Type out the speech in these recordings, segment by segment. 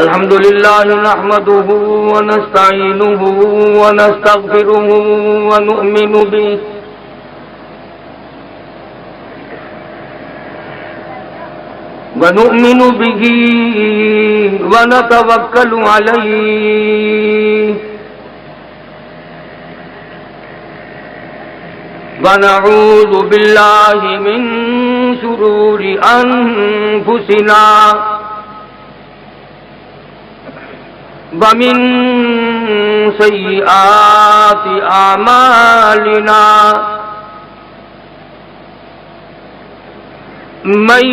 الحمد لله نحمده ونستعينه ونستغفره ونؤمن به ونتوكل عليه ونعوذ بالله من شرور أنفسنا ومن سيئات أعمالنا من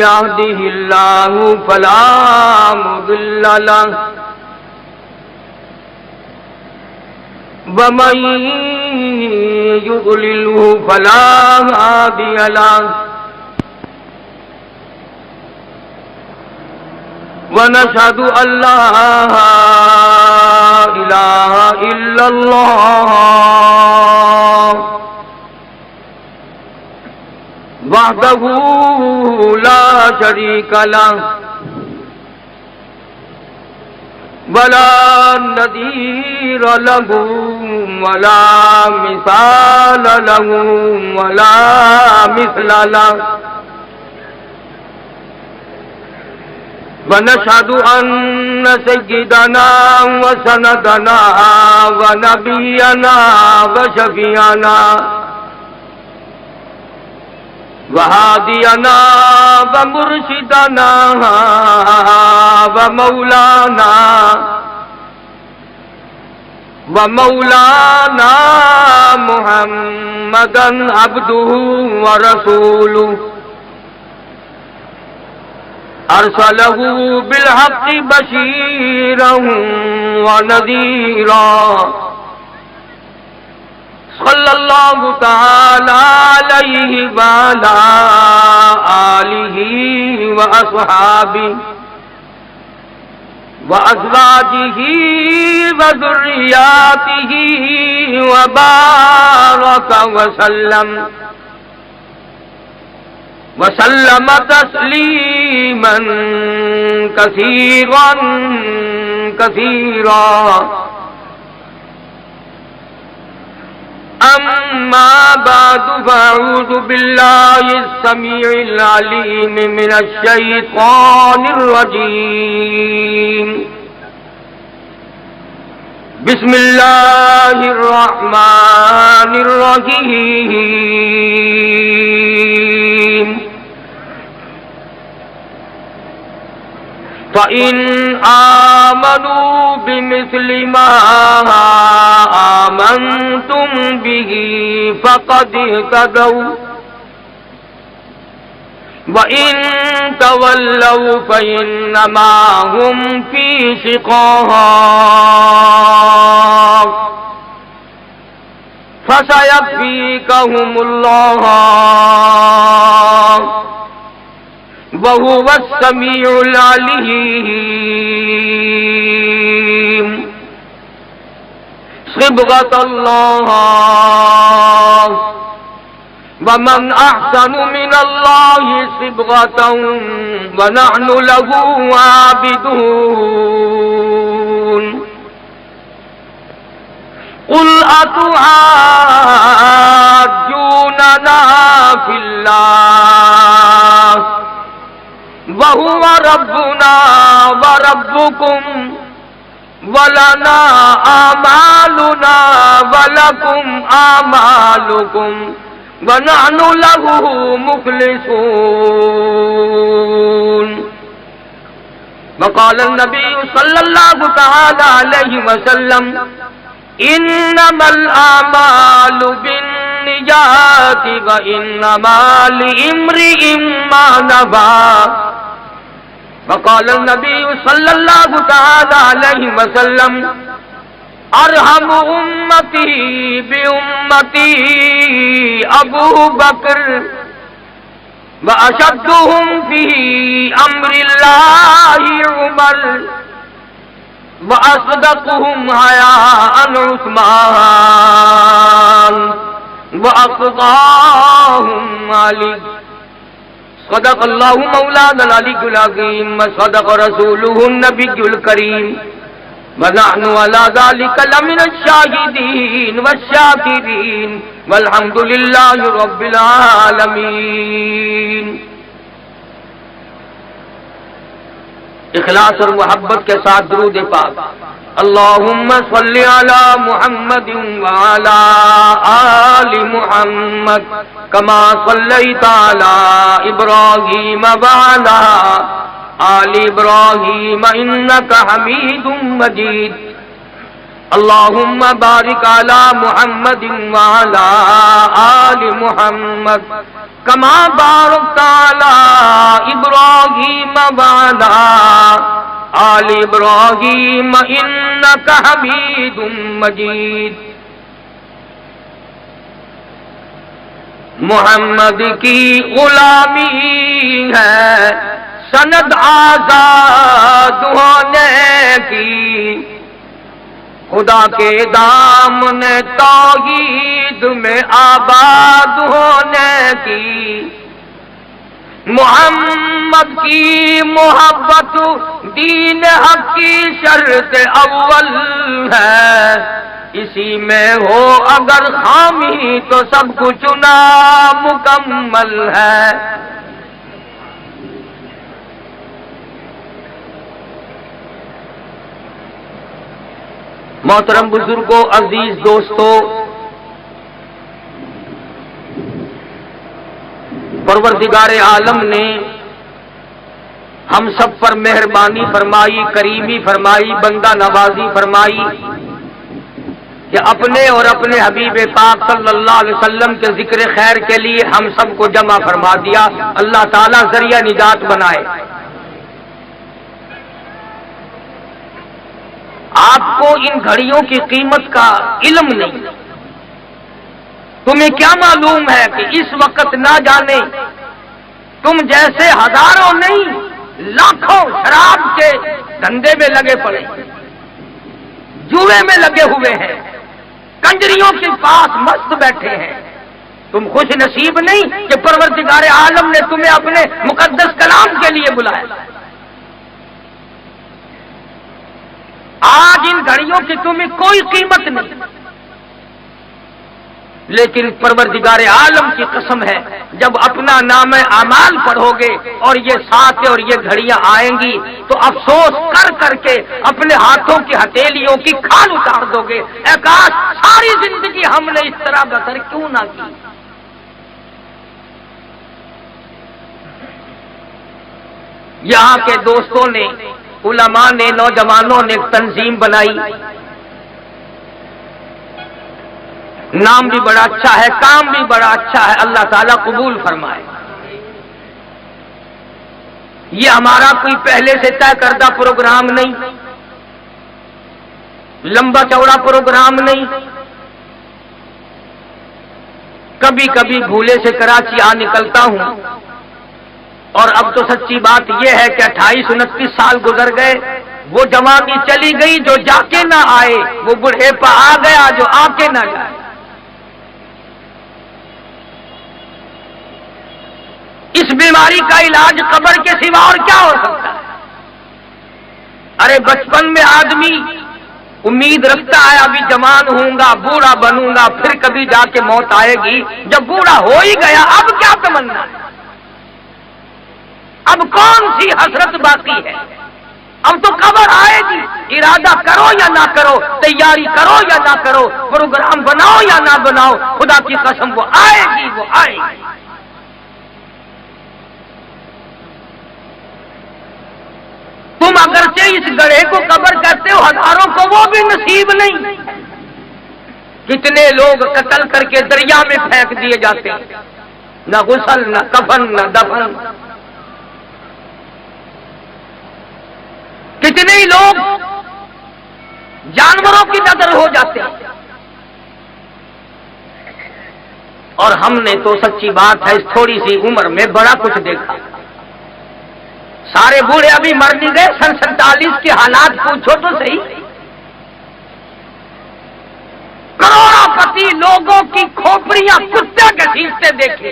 يهده الله فلا مضل له ومن يضلله فلا هادي له ونشهد أن لا إله إلا الله وحده لا شريك له ولا نظير له ولا مثال له ولا مثل له ونشهد أن سيدنا وسندنا ونبينا وشفيعنا وهادينا ومرشدنا ومولانا محمدا عبده ورسوله أرسله بالحق بشيرا ونذيرا صلى الله تعالى عليه وعلى آله وأصحابه وأزواجه وذرياته وبارك وسلم تسليما كثيرا كثيرا أما بعد فأعوذ بالله السميع العليم من الشيطان الرجيم بسم الله الرحمن الرحيم فإن آمنوا بمثل ما آمنتم به فقد اهتدوا وإن تولوا فإنما هم في شقاق فسيكفيكهم الله وهو السميع العليم صبغة الله ومن أحسن من الله صبغة ونحن له عابدون قل أتحاجوننا في الله وهو ربنا وربكم ولنا أعمالنا ولكم أعمالكم ونحن له مخلصون وقال النبي صلى الله تعالى عليه وسلم إنما الأعمال بالنيات وإنما لامرئ ما نوى وقال النبي صلى الله تعالى عليه وسلم ارحم امتی بامتی ابو بکر واشدهم فی امر اللہ عمر واصدقهم حیاء عثمان واقضاهم علی صدق اللہ مولانا العلی العظیم وصدق رسولہ النبی الکریم ونحن على ذلك لمن الشاهدين والشاكرين والحمد لله رب العالمين۔ اخلاص اور محبت کے ساتھ درود پاک۔ اللہم صل علی محمد وعلی آل محمد کما صلیت علی ابراہیم وعلی آل ابراہیم انک حمید مجید۔ اللہم بارک علی محمد وعلی آل محمد کما بارکت علی ابراہیم وعلی آل ابراہیم انک حمید مجید۔ محمد کی غلامی ہے سند آزاد ہونے کی، خدا کے دامن توحید میں آباد ہونے کی۔ محمد کی محبت دین حق کی شرط اول ہے، اسی میں ہو اگر خامی تو سب کچھ نامکمل ہے۔ محترم بزرگوں، عزیز دوستوں، پروردگار عالم نے ہم سب پر مہربانی فرمائی، کریمی فرمائی، بندہ نوازی فرمائی کہ اپنے اور اپنے حبیب پاک صلی اللہ علیہ وسلم کے ذکر خیر کے لیے ہم سب کو جمع فرما دیا۔ اللہ تعالیٰ ذریعہ نجات بنائے۔ آپ کو ان گھڑیوں کی قیمت کا علم نہیں، تمہیں کیا معلوم ہے کہ اس وقت نہ جانے تم جیسے ہزاروں نہیں لاکھوں شراب کے دھندے میں لگے پڑے، جوئے میں لگے ہوئے ہیں، کنجریوں کے پاس مست بیٹھے ہیں۔ تم خوش نصیب نہیں کہ پروردگار عالم نے تمہیں اپنے مقدس کلام کے لیے بلایا۔ آج ان گھڑیوں کی تمہیں کوئی قیمت نہیں، لیکن پروردگار عالم کی قسم ہے جب اپنا نام اعمال پڑھو گے اور یہ ساتھ اور یہ گھڑیاں آئیں گی تو افسوس کر کر کے اپنے ہاتھوں کی ہتھیلیوں کی کھال اتار دو گے، اے کاش ساری زندگی ہم نے اس طرح بسر کیوں نہ کی۔ یہاں کے دوستوں نے، علماء نے، نوجوانوں نے ایک تنظیم بنائی، نام بھی بڑا اچھا ہے، کام بھی بڑا اچھا ہے، اللہ تعالیٰ قبول فرمائے۔ یہ ہمارا کوئی پہلے سے طے کردہ پروگرام نہیں، لمبا چوڑا پروگرام نہیں، کبھی کبھی بھولے سے کراچی آ نکلتا ہوں، اور اب تو سچی بات یہ ہے کہ 28-29 سال گزر گئے، وہ جوانی چلی گئی جو جا کے نہ آئے، وہ بڑھیپا آ گیا جو آ کے نہ جائے۔ اس بیماری کا علاج قبر کے سوا اور کیا ہو سکتا ہے؟ ارے بچپن میں آدمی امید رکھتا ہے ابھی جوان ہوں گا، بوڑھا بنوں گا، پھر کبھی جا کے موت آئے گی۔ جب بوڑھا ہو ہی گیا اب کیا تمنا ہے؟ اب کون سی حسرت باقی ہے؟ اب تو قبر آئے گی، ارادہ کرو یا نہ کرو، تیاری کرو یا نہ کرو، پروگرام بناؤ یا نہ بناؤ، خدا کی قسم وہ آئے گی، وہ آئے گی۔ تم اگرچہ اس گڑھے کو قبر کہتے ہو، ہزاروں کو وہ بھی نصیب نہیں۔ کتنے لوگ قتل کر کے دریا میں پھینک دیے جاتے ہیں، نہ غسل، نہ کفن، نہ دفن۔ کتنے ہی لوگ جانوروں کی نظر ہو جاتے ہیں، اور ہم نے تو سچی بات ہے اس تھوڑی سی عمر میں بڑا کچھ دیکھا۔ سارے بوڑھے ابھی مر نہیں گئے، 47 کے حالات پوچھو تو صحیح۔ کروڑوں پتی لوگوں کی کھوپڑیاں کتے کے سیستے دیکھے،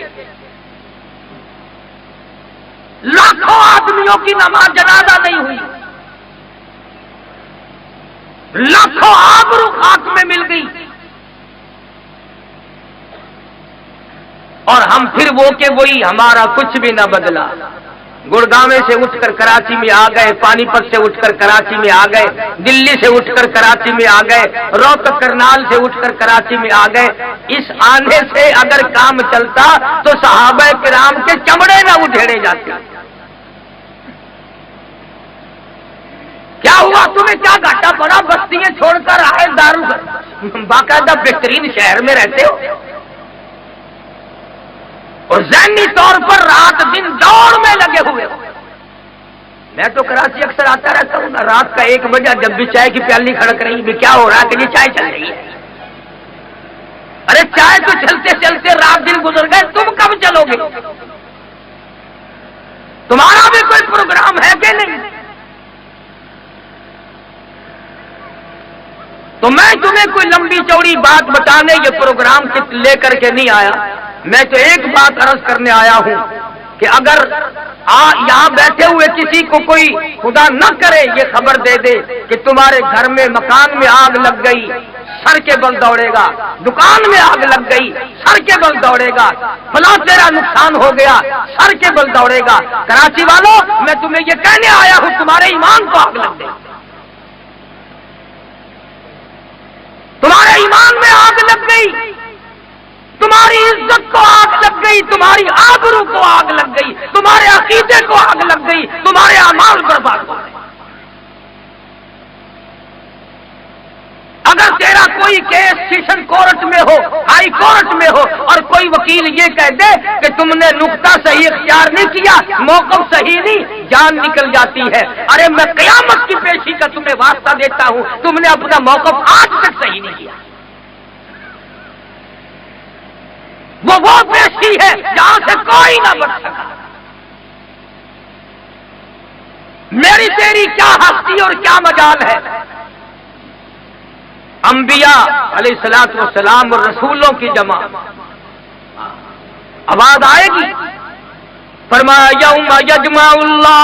لاکھوں آدمیوں کی نماز جنازہ نہیں ہوئی، لاکھوں آبرو خاک میں مل گئی، اور ہم پھر وہ کہ وہی، ہمارا کچھ بھی نہ بدلا۔ گڑگاؤں سے اٹھ کر کراچی میں آ گئے، پانی پت سے اٹھ کر کراچی میں آ گئے، دلی سے اٹھ کر کراچی میں آ گئے، روہتک کرنال سے اٹھ کر کراچی میں آ گئے۔ اس آنے سے اگر کام چلتا تو صحابہ کرام کے چمڑے نہ ادھیڑے جاتے۔ کیا ہوا؟ تمہیں کیا گھاٹا پڑا؟ بستیاں چھوڑ کر آئے، باقاعدہ بہترین شہر میں رہتے ہو، اور ذہنی طور پر رات دن دوڑ میں لگے ہوئے ہو۔ میں تو کراچی اکثر آتا رہتا ہوں، رات کا 1 بجے جب بھی چائے کی پیالی کھڑک رہی ہے، کیا ہو رہا ہے کہ یہ چائے چل رہی ہے؟ ارے چائے تو چلتے چلتے رات دن گزر گئے، تم کب چلو گے؟ تمہارا بھی کوئی پروگرام ہے کہ نہیں؟ تو میں تمہیں کوئی لمبی چوڑی بات بتانے یہ پروگرام لے کر کے نہیں آیا، میں تو ایک بات عرض کرنے آیا ہوں کہ اگر یہاں بیٹھے ہوئے کسی کو کوئی خدا نہ کرے یہ خبر دے دے کہ تمہارے گھر میں مکان میں آگ لگ گئی، سر کے بل دوڑے گا، دکان میں آگ لگ گئی، سر کے بل دوڑے گا، فلاں تیرا نقصان ہو گیا، سر کے بل دوڑے گا۔ کراچی والوں، میں تمہیں یہ کہنے آیا ہوں تمہارے ایمان کو آگ لگ گئی، تمہارے ایمان میں آگ لگ گئی، تمہاری عزت کو آگ لگ گئی، تمہاری آبرو کو آگ لگ گئی، تمہارے عقیدے کو آگ لگ گئی، تمہارے اعمال برباد ہو گئے۔ اگر تیرا کوئی کیس سیشن کورٹ میں ہو، ہائی کورٹ میں ہو، اور کوئی وکیل یہ کہہ دے کہ تم نے نقطہ صحیح اختیار نہیں کیا، موقف صحیح نہیں، جان نکل جاتی ہے۔ ارے میں قیامت کی پیشی کا تمہیں واسطہ دیتا ہوں، تم نے اپنا موقف آج تک صحیح نہیں کیا۔ وہ پیشی ہے جہاں سے کوئی نہ بچ سکا۔ میری تیری کیا ہستی اور کیا مجال ہے؟ انبیاء علیہ الصلوۃ والسلام اور رسولوں کی جمع، آواز آئے گی۔ فرمایا یوم یجمع اللہ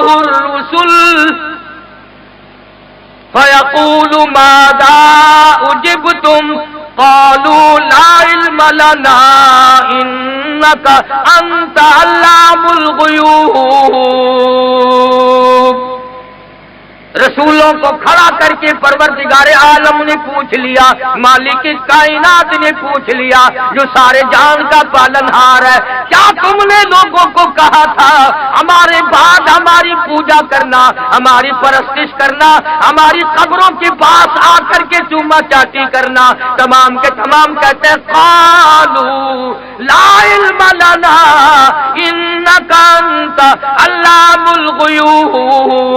الرسل فیقول ماذا اجبتم قالوا لا علم لنا انك انت علام الغیوب۔ رسولوں کو کھڑا کر کے پروردگار عالم نے پوچھ لیا، مالک کائنات نے پوچھ لیا، جو سارے جہان کا پالنہار ہے، کیا تم نے لوگوں کو کہا تھا ہمارے بعد ہماری پوجا کرنا، ہماری پرستش کرنا، ہماری قبروں کے پاس آ کر کے چوما چاٹی کرنا؟ تمام کے تمام کہتے ہیں قالوا لا علم لنا انک انت علام الغیوب۔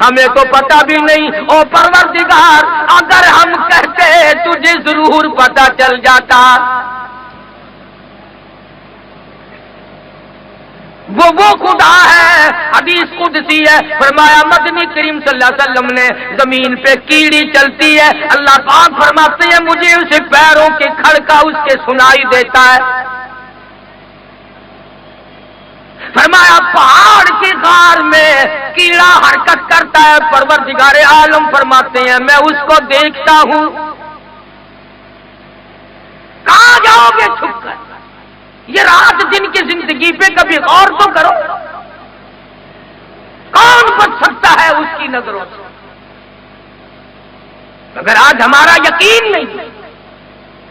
ہمیں تو پتہ بھی نہیں او پروردگار، اگر ہم کہتے تجھے ضرور پتہ چل جاتا۔ وہ خدا ہے، حدیث قدسی ہے، فرمایا مدنی کریم صلی اللہ علیہ وسلم نے زمین پہ کیڑی چلتی ہے، اللہ پاک فرماتے ہیں مجھے اسے پیروں کے کھڑکا اس کے سنائی دیتا ہے۔ فرمایا پہاڑ کی غار میں کیڑا حرکت کرتا ہے، پروردگار عالم فرماتے ہیں میں اس کو دیکھتا ہوں۔ کہاں جاؤ گے چھپ کر؟ یہ رات دن کی زندگی پہ کبھی غور تو کرو، کون بچ سکتا ہے اس کی نظروں سے؟ اگر آج ہمارا یقین نہیں،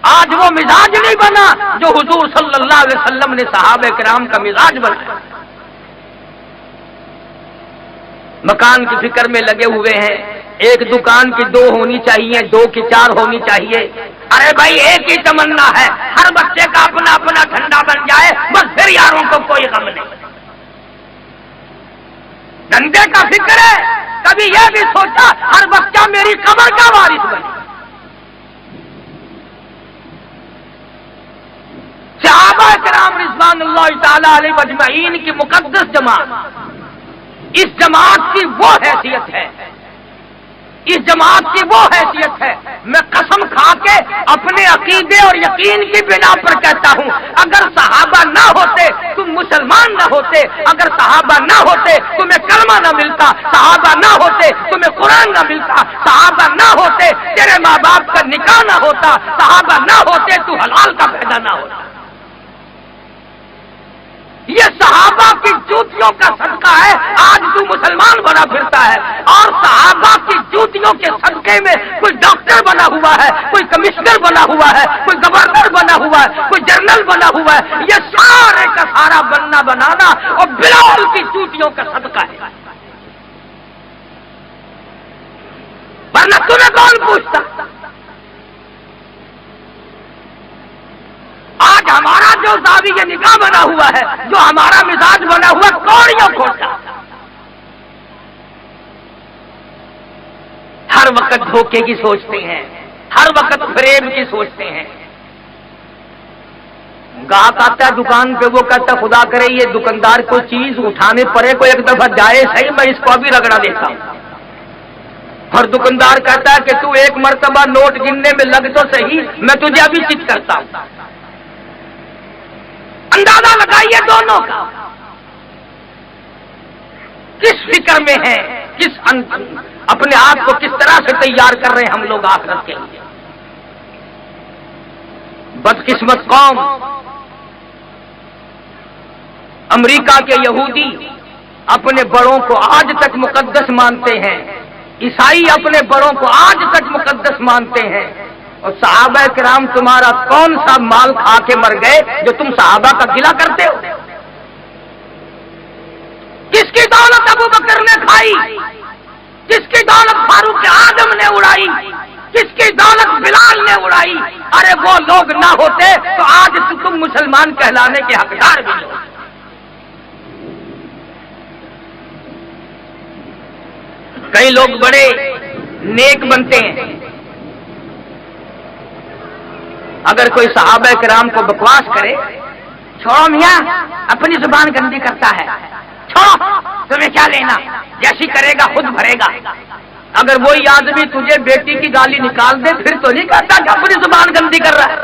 آج وہ مزاج نہیں بنا جو حضور صلی اللہ علیہ وسلم نے صحابہ کرام کا مزاج بنایا۔ مکان کی فکر میں لگے ہوئے ہیں، ایک دکان کی 2 ہونی چاہیے، 2 کی 4 ہونی چاہیے۔ ارے بھائی ایک ہی تمنا ہے، ہر بچے کا اپنا اپنا ٹھنڈا بن جائے، بس پھر یاروں کو کوئی غم نہیں۔ دھندے کا فکر ہے، کبھی یہ بھی سوچا ہر بچہ میری قبر کا وارث بنے۔ صحابہ کرام رضوان اللہ تعالی علیہ اجمعین کی مقدس جماعت، اس جماعت کی وہ حیثیت ہے، اس جماعت کی وہ حیثیت ہے، میں قسم کھا کے اپنے عقیدے اور یقین کی بنا پر کہتا ہوں، اگر صحابہ نہ ہوتے تم مسلمان نہ ہوتے، اگر صحابہ نہ ہوتے تمہیں کلمہ نہ ملتا، صحابہ نہ ہوتے تمہیں قرآن نہ ملتا، صحابہ نہ ہوتے تیرے ماں باپ کا نکاح نہ ہوتا، صحابہ نہ ہوتے تو حلال کا پیدا نہ ہوتا۔ یہ صحابہ کی جوتیوں کا صدقہ ہے آج تو مسلمان بنا پھرتا ہے، اور صحابہ کی جوتیوں کے صدقے میں کوئی ڈاکٹر بنا ہوا ہے، کوئی کمشنر بنا ہوا ہے، کوئی گورنر بنا ہوا ہے، کوئی جنرل بنا ہوا ہے، یہ سارے کا سارا بنانا اور بلال کی جوتیوں کا صدقہ ہے، ورنہ تمہیں کون پوچھتا؟ آج ہمارا جو زاویہ نگاہ بنا ہوا ہے، جو ہمارا مزاج بنا ہوا، کوڑیوں کھوٹا، ہر وقت دھوکے کی سوچتے ہیں، ہر وقت فریب کی سوچتے ہیں۔ گاہک آتا ہے دکان پہ، وہ کہتا ہے خدا کرے یہ دکاندار کو چیز اٹھانے پڑے، کو ایک دفعہ جائے صحیح، میں اس کو ابھی رگڑا دیتا ہوں۔ اور دکاندار کہتا ہے کہ تو ایک مرتبہ نوٹ گننے میں لگ تو صحیح، میں تجھے ابھی چٹ کرتا ہوں۔ اندازہ لگائیے دونوں کا کس فکر میں ہے، اپنے آپ کو کس طرح سے تیار کر رہے ہیں ہم لوگ آخرت کے لیے۔ بدقسمت قوم، امریکہ کے یہودی اپنے بڑوں کو آج تک مقدس مانتے ہیں، عیسائی اپنے بڑوں کو آج تک مقدس مانتے ہیں، اور صحابہ کرام تمہارا کون سا مال کھا کے مر گئے جو تم صحابہ کا گلہ کرتے ہو؟ کس کی دولت ابو بکر نے کھائی؟ کس کی دولت فاروق اعظم نے اڑائی؟ کس کی دولت بلال نے اڑائی؟ ارے وہ لوگ نہ ہوتے تو آج تم مسلمان کہلانے کے حقدار بھی ہو۔ کئی لوگ بڑے نیک بنتے ہیں، اگر کوئی صحابہ کرام کو بکواس کرے، چھوڑو میاں اپنی زبان گندی کرتا ہے، چھوڑو تمہیں کیا لینا، جیسی کرے گا خود بھرے گا۔ اگر وہی آدمی تجھے بیٹی کی گالی نکال دے پھر تو نہیں کہتا کہ اپنی زبان گندی کر رہا ہے۔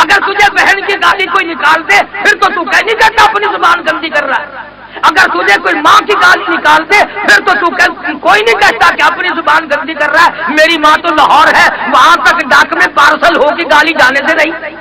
اگر تجھے بہن کی گالی کوئی نکال دے پھر تو نہیں کہتا اپنی زبان گندی کر رہا ہے۔ اگر تجھے کوئی ماں کی گالی نکال دے پھر تو کوئی نہیں کہتا کہ اپنی زبان گندی کر رہا ہے۔ میری ماں تو لاہور ہے، وہاں تک ڈاک میں پارسل ہو کے گالی جانے سے نہیں۔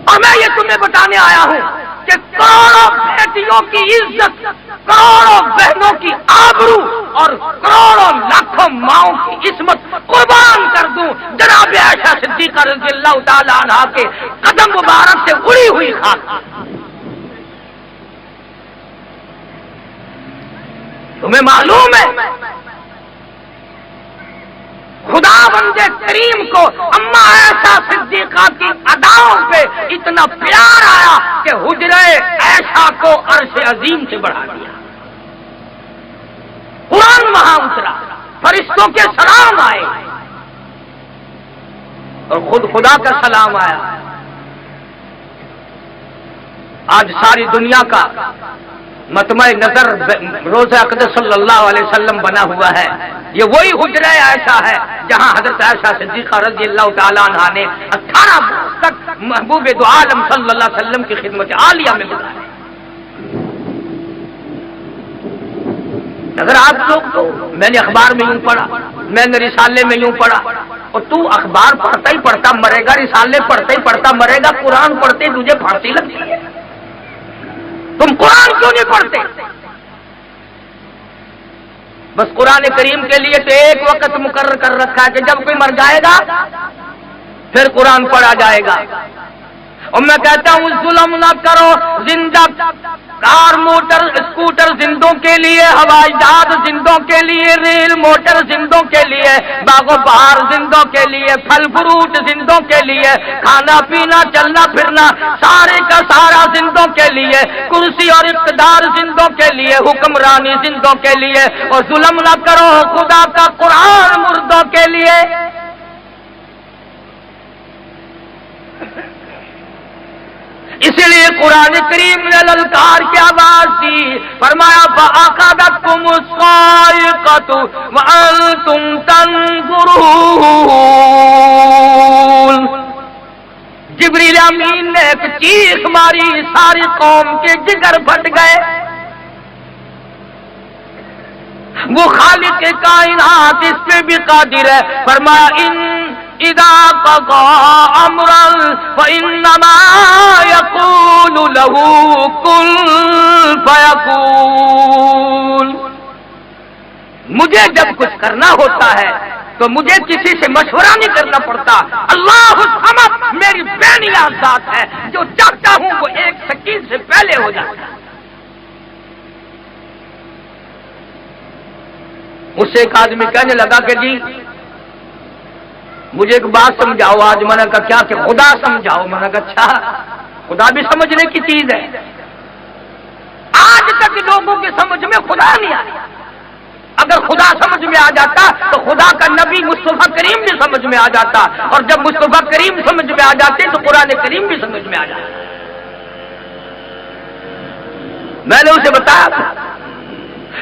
اور میں یہ تمہیں بتانے آیا ہوں کہ کروڑوں بیٹیوں کی عزت، کروڑوں بہنوں کی آبرو اور کروڑوں لاکھوں ماؤں کی عصمت قربان کر دوں جناب عائشہ صدیقہ رضی اللہ تعالی عنہا کے قدم مبارک سے اڑی ہوئی خاک۔ تمہیں معلوم ہے خدا بندے کریم کو اما عائشہ صدیقہ کی اداؤں پہ اتنا پیار آیا کہ حجرہ عائشہ کو عرش عظیم سے بڑھا دیا۔ قرآن وہاں اترا، فرشتوں کے سلام آئے اور خود خدا کا سلام آیا۔ آج ساری دنیا کا مطمع نظر روضہ اقدس صلی اللہ علیہ وسلم بنا ہوا ہے۔ یہ وہی حجرہ عائشہ ہے جہاں حضرت عائشہ صدیقہ رضی اللہ تعالی عنہا نے 18 برس تک محبوب دو عالم صلی اللہ علیہ وسلم کی خدمت عالیہ میں گزارے۔ اگر آپ لوگ تو میں نے اخبار میں یوں پڑھا، میں نے رسالے میں یوں پڑھا، اور تو اخبار پڑھتا ہی پڑھتا مرے گا، رسالے پڑھتا ہی پڑھتا مرے گا، قرآن پڑھتے ہی تجھے پھانسی لگتی ہے۔ تم قرآن کیوں نہیں پڑھتے؟ بس قرآن کریم کے لیے تو ایک وقت مقرر کر رکھا ہے کہ جب کوئی مر جائے گا پھر قرآن پڑھا جائے گا۔ اور میں کہتا ہوں ظلم نہ کرو، زندہ کار موٹر اسکوٹر زندوں کے لیے، ہوائی جہاز زندوں کے لیے، ریل موٹر زندوں کے لیے، باغ و بہار زندوں کے لیے، پھل فروٹ زندوں کے لیے، کھانا پینا چلنا پھرنا سارے کا سارا زندوں کے لیے، کرسی اور اقتدار زندوں کے لیے، حکمرانی زندوں کے لیے، اور ظلم نہ کرو خدا کا قرآن مردوں کے لیے۔ اسی لیے قرآن کریم نے للکار کی آواز دی، فرمایا فَأَخَذَتْكُمُ الصَّاعِقَةُ وَأَنْتُمْ تَنظُرُونَ۔ جبریل امین نے ایک چیخ ماری، ساری قوم کے جگر پھٹ گئے۔ وہ خالق کائنات اس پہ بھی قادر ہے، فرمایا اذا قضى امرا فانما يقول له كن فيكون۔ مجھے جب کچھ کرنا ہوتا ہے تو مجھے کسی سے مشورہ نہیں کرنا پڑتا۔ اللہ الصمد میری بے نیاز ذات ہے، جو چاہتا ہوں وہ ایک سکین سے پہلے ہو جاتا ہے۔ اس سے ایک آدمی کہنے لگا کہ جی مجھے ایک بات سمجھاؤ۔ آج میں نے کہا کیا؟ کہ خدا سمجھاؤ۔ میں نے کہا اچھا، خدا بھی سمجھنے کی چیز ہے۔ آج تک لوگوں کی سمجھ میں خدا نہیں آیا۔ اگر خدا سمجھ میں آ جاتا تو خدا کا نبی مصطفیٰ کریم بھی سمجھ میں آ جاتا، اور جب مصطفیٰ کریم سمجھ میں آ جاتے تو قرآن کریم بھی سمجھ میں آ جاتا۔ میں نے اسے بتایا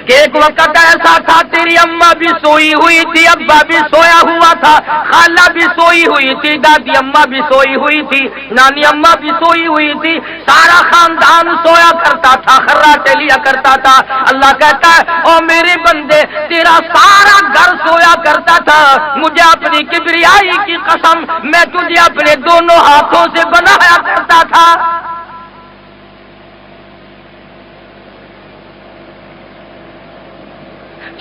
کہ ایک وقت ایسا تھا تیری اماں بھی سوئی ہوئی تھی، ابا بھی سویا ہوا تھا، خالہ بھی سوئی ہوئی تھی، دادی اماں بھی سوئی ہوئی تھی، نانی اماں بھی سوئی ہوئی تھی، سارا خاندان سویا کرتا تھا، خراٹے لیا کرتا تھا۔ اللہ کہتا ہے او میرے بندے تیرا سارا گھر سویا کرتا تھا، مجھے اپنی کبریائی کی قسم میں تجھے اپنے دونوں ہاتھوں سے بنایا کرتا تھا۔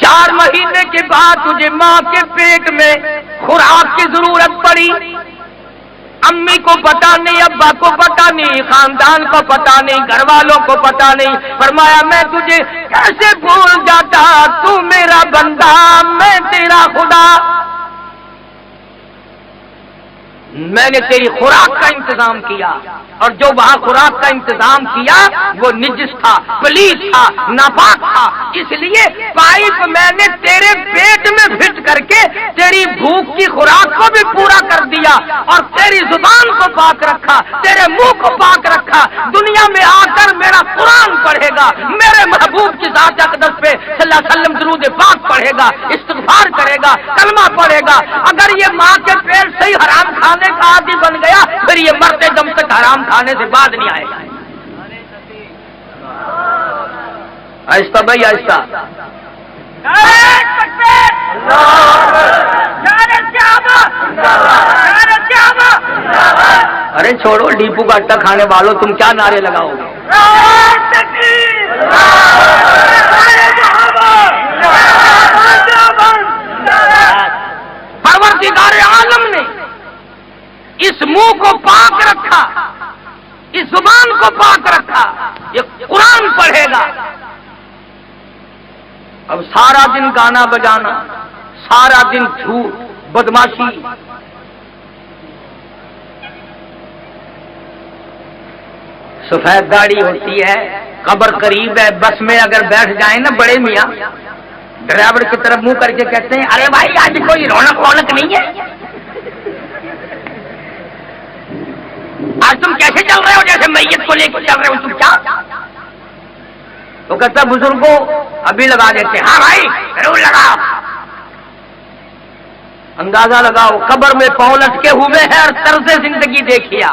چار مہینے کے بعد تجھے ماں کے پیٹ میں خوراک کی ضرورت پڑی، امی کو پتا نہیں، ابا کو پتا نہیں، خاندان کو پتا نہیں، گھر والوں کو پتا نہیں۔ فرمایا میں تجھے کیسے بھول جاتا، تو میرا بندہ میں تیرا خدا۔ میں نے تیری خوراک کا انتظام کیا، اور جو وہاں خوراک کا انتظام کیا وہ نجس تھا، پلیت تھا، ناپاک تھا، اس لیے پائپ میں نے تیرے پیٹ میں فٹ کر کے تیری بھوک کی خوراک کو بھی پورا کر دیا، اور تیری زبان کو پاک رکھا، تیرے منہ کو پاک رکھا۔ دنیا میں آ کر میرا قرآن پڑھے گا، میرے محبوب کی ذات اقدس پہ صلی اللہ علیہ وسلم درود پاک پڑھے گا، استغفار کرے گا، کلمہ پڑھے گا۔ اگر یہ ماں کے پیٹ سے ہی حرام کھانے کا عادی بن گیا پھر یہ مرتے دم تک حرام کھانے سے بعد نہیں آئے گا۔ آہستہ بھائی آہستہ۔ ارے چھوڑو ڈیپو کا آٹا کھانے والوں، تم کیا نعرے لگاؤ گے؟ پروردگار عالم نے اس منہ کو پاک رکھا، اس زبان کو پاک رکھا، یہ قرآن پڑھے گا۔ اب سارا دن گانا بجانا، سارا دن جھوٹ، بدماشی، سفید داڑھی ہوتی ہے، قبر قریب ہے، بس میں اگر بیٹھ جائیں نا بڑے میاں، ڈرائیور کی طرف منہ کر کے کہتے ہیں ارے بھائی آج کوئی رونق نہیں ہے، آج تم کیسے چل رہے ہو جیسے میت کو لے کے چل رہے ہو، تم کیا؟ تو کہتا بزرگوں ابھی لگا دیتے، ہاں بھائی ضرور لگاؤ، اندازہ لگاؤ قبر میں پاؤں لٹکے ہوئے ہیں اور طرز زندگی دیکھیا۔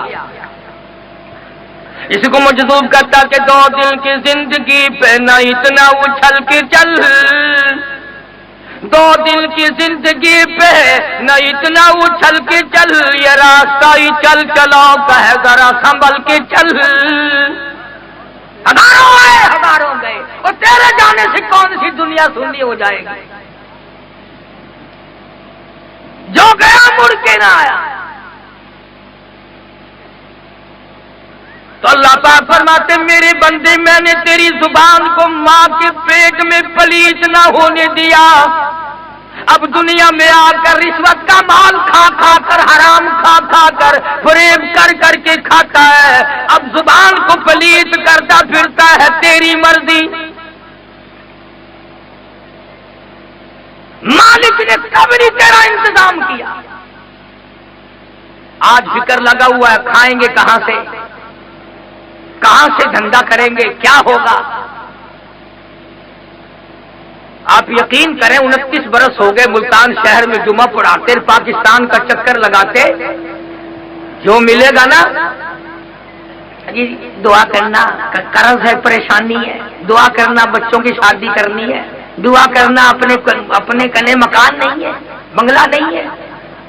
اس کو مجذوب کہتا کہ 2 دن کی زندگی پہ نہ اتنا اچھل کے چل، 2 دن کی زندگی پہ نہ اتنا اچھل کے چل، یہ راستہ ہی چل چلو کہ ذرا سنبھل کے چل۔ ہزاروں گئے اور تیرے جانے سے کون سی دنیا سنی ہو جائے گی؟ جو گیا مڑ کے نہ آیا۔ تو اللہ پاک فرماتے میرے بندے میں نے تیری زبان کو ماں کے پیٹ میں پلیت نہ ہونے دیا، اب دنیا میں آ کر رشوت کا مال کھا کھا کر، حرام کھا کھا کر، فریب کر کر کے کھاتا ہے، اب زبان کو پلیت کرتا پھرتا ہے، تیری مرضی۔ مالک نے کب نہیں تیرا انتظام کیا؟ آج فکر لگا ہوا ہے کھائیں گے کہاں سے، کہاں سے دھندا کریں گے، کیا ہوگا؟ آپ یقین کریں 29 برس ہو گئے ملتان شہر میں جمعہ پڑھاتے، پاکستان کا چکر لگاتے، جو ملے گا نا جی دعا کرنا، قرض ہے، پریشانی ہے، دعا کرنا بچوں کی شادی کرنی ہے، دعا کرنا اپنے کنے مکان نہیں ہے، بنگلہ نہیں ہے،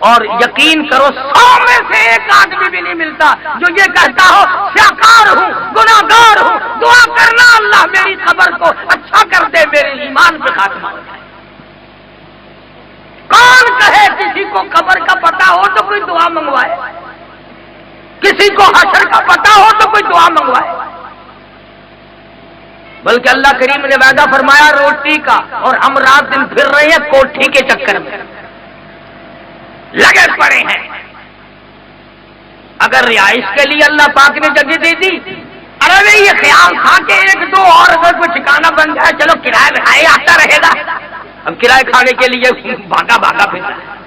اور یقین کرو 100 میں سے ایک آدمی بھی نہیں ملتا جو یہ کہتا ہو سیاکار ہوں، گناہگار ہوں، دعا کرنا اللہ میری قبر کو اچھا کر دے، میرے ایمان پہ خاتمہ ہو جائے۔ کون کہے کسی کو قبر کا پتہ ہو تو کوئی دعا منگوائے، کسی کو حشر کا پتہ ہو تو کوئی دعا منگوائے؟ بلکہ اللہ کریم نے وعدہ فرمایا روٹی کا، اور ہم رات دن پھر رہے ہیں کوٹھی کے چکر میں لگے پڑے ہیں۔ اگر رہائش کے لیے اللہ پاک نے جگہ دے دی، ارے یہ خیال تھا کہ ایک دو اور اگر کوئی ٹھکانہ بن جائے چلو کرایہ بھائی آتا رہے گا، اب کرایہ کھانے کے لیے بھاگا پھرتا ہے۔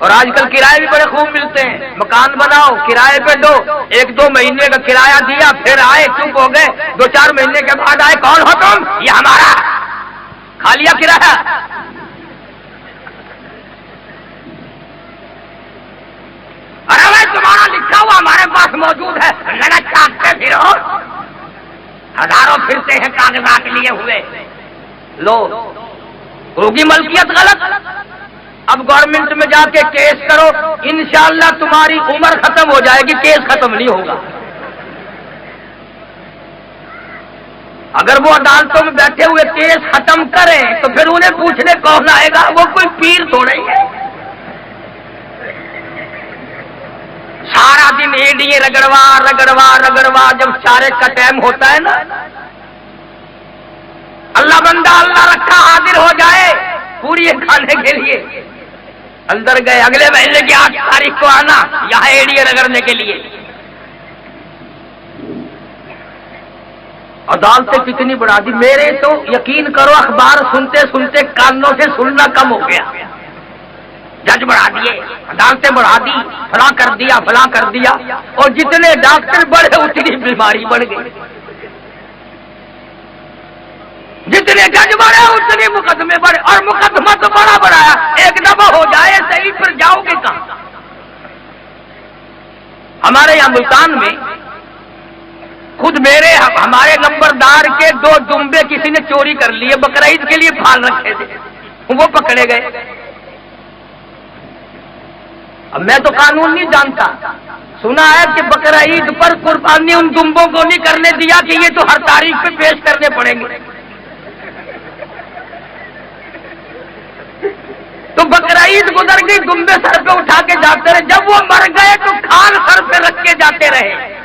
اور آج کل کرائے بھی بڑے خوب ملتے ہیں، مکان بناؤ کرائے پہ دو، 1-2 مہینے کا کرایہ دیا، پھر آئے چپ ہو گئے، 2-4 مہینے کے بعد آئے، کون ہو تم؟ یہ ہمارا، کھا لیا کرایہ۔ ارے بھائی تمہارا لکھا ہوا ہمارے پاس موجود ہے، نہ چاہتے پھرو، ہزاروں پھرتے ہیں کاغذات لیے ہوئے، لو ہوگی ملکیت غلط، اب گورنمنٹ میں جا کے کیس کرو، انشاءاللہ تمہاری عمر ختم ہو جائے گی، کیس ختم نہیں ہوگا۔ اگر وہ عدالتوں میں بیٹھے ہوئے کیس ختم کریں تو پھر انہیں پوچھنے کون آئے گا؟ وہ کوئی پیر تھوڑے ہی ہے، سارا دن ایڈیے رگڑوا، جب چارے کا ٹائم ہوتا ہے نا، اللہ بندہ اللہ رکھا حاضر ہو جائے پوری کھانے کے لیے، اندر گئے اگلے مہینے کی 8 تاریخ کو آنا یہاں ایڈیے رگڑنے کے لیے۔ عدالتیں کتنی بڑھا دی، میرے تو یقین کرو اخبار سنتے سنتے کانوں سے سننا کم ہو گیا، جج بڑھا دیے، عدالتیں بڑھا دی، فلاں کر دیا، اور جتنے ڈاکٹر بڑھے اتنی بیماری بڑھ گئی، جتنے جج بڑھے اتنے مقدمے بڑھے، اور مقدمہ تو بڑا بڑھایا، ایک دفعہ ہو جائے صحیح پھر جاؤ گے کہاں؟ ہمارے یہاں ملتان میں خود ہمارے نمبردار کے 2 دمبے کسی نے چوری کر لیے، بقرعید کے لیے پھال رکھے تھے، وہ پکڑے گئے۔ اب میں تو قانون نہیں جانتا، سنا ہے کہ بقرعید پر قربانی ان دمبوں کو نہیں کرنے دیا کہ یہ تو ہر تاریخ پہ پیش کرنے پڑیں گے، تو بقرعید گزر گئی، دمبے سر پہ اٹھا کے جاتے رہے، جب وہ مر گئے تو کھان سر پہ رکھ کے جاتے رہے۔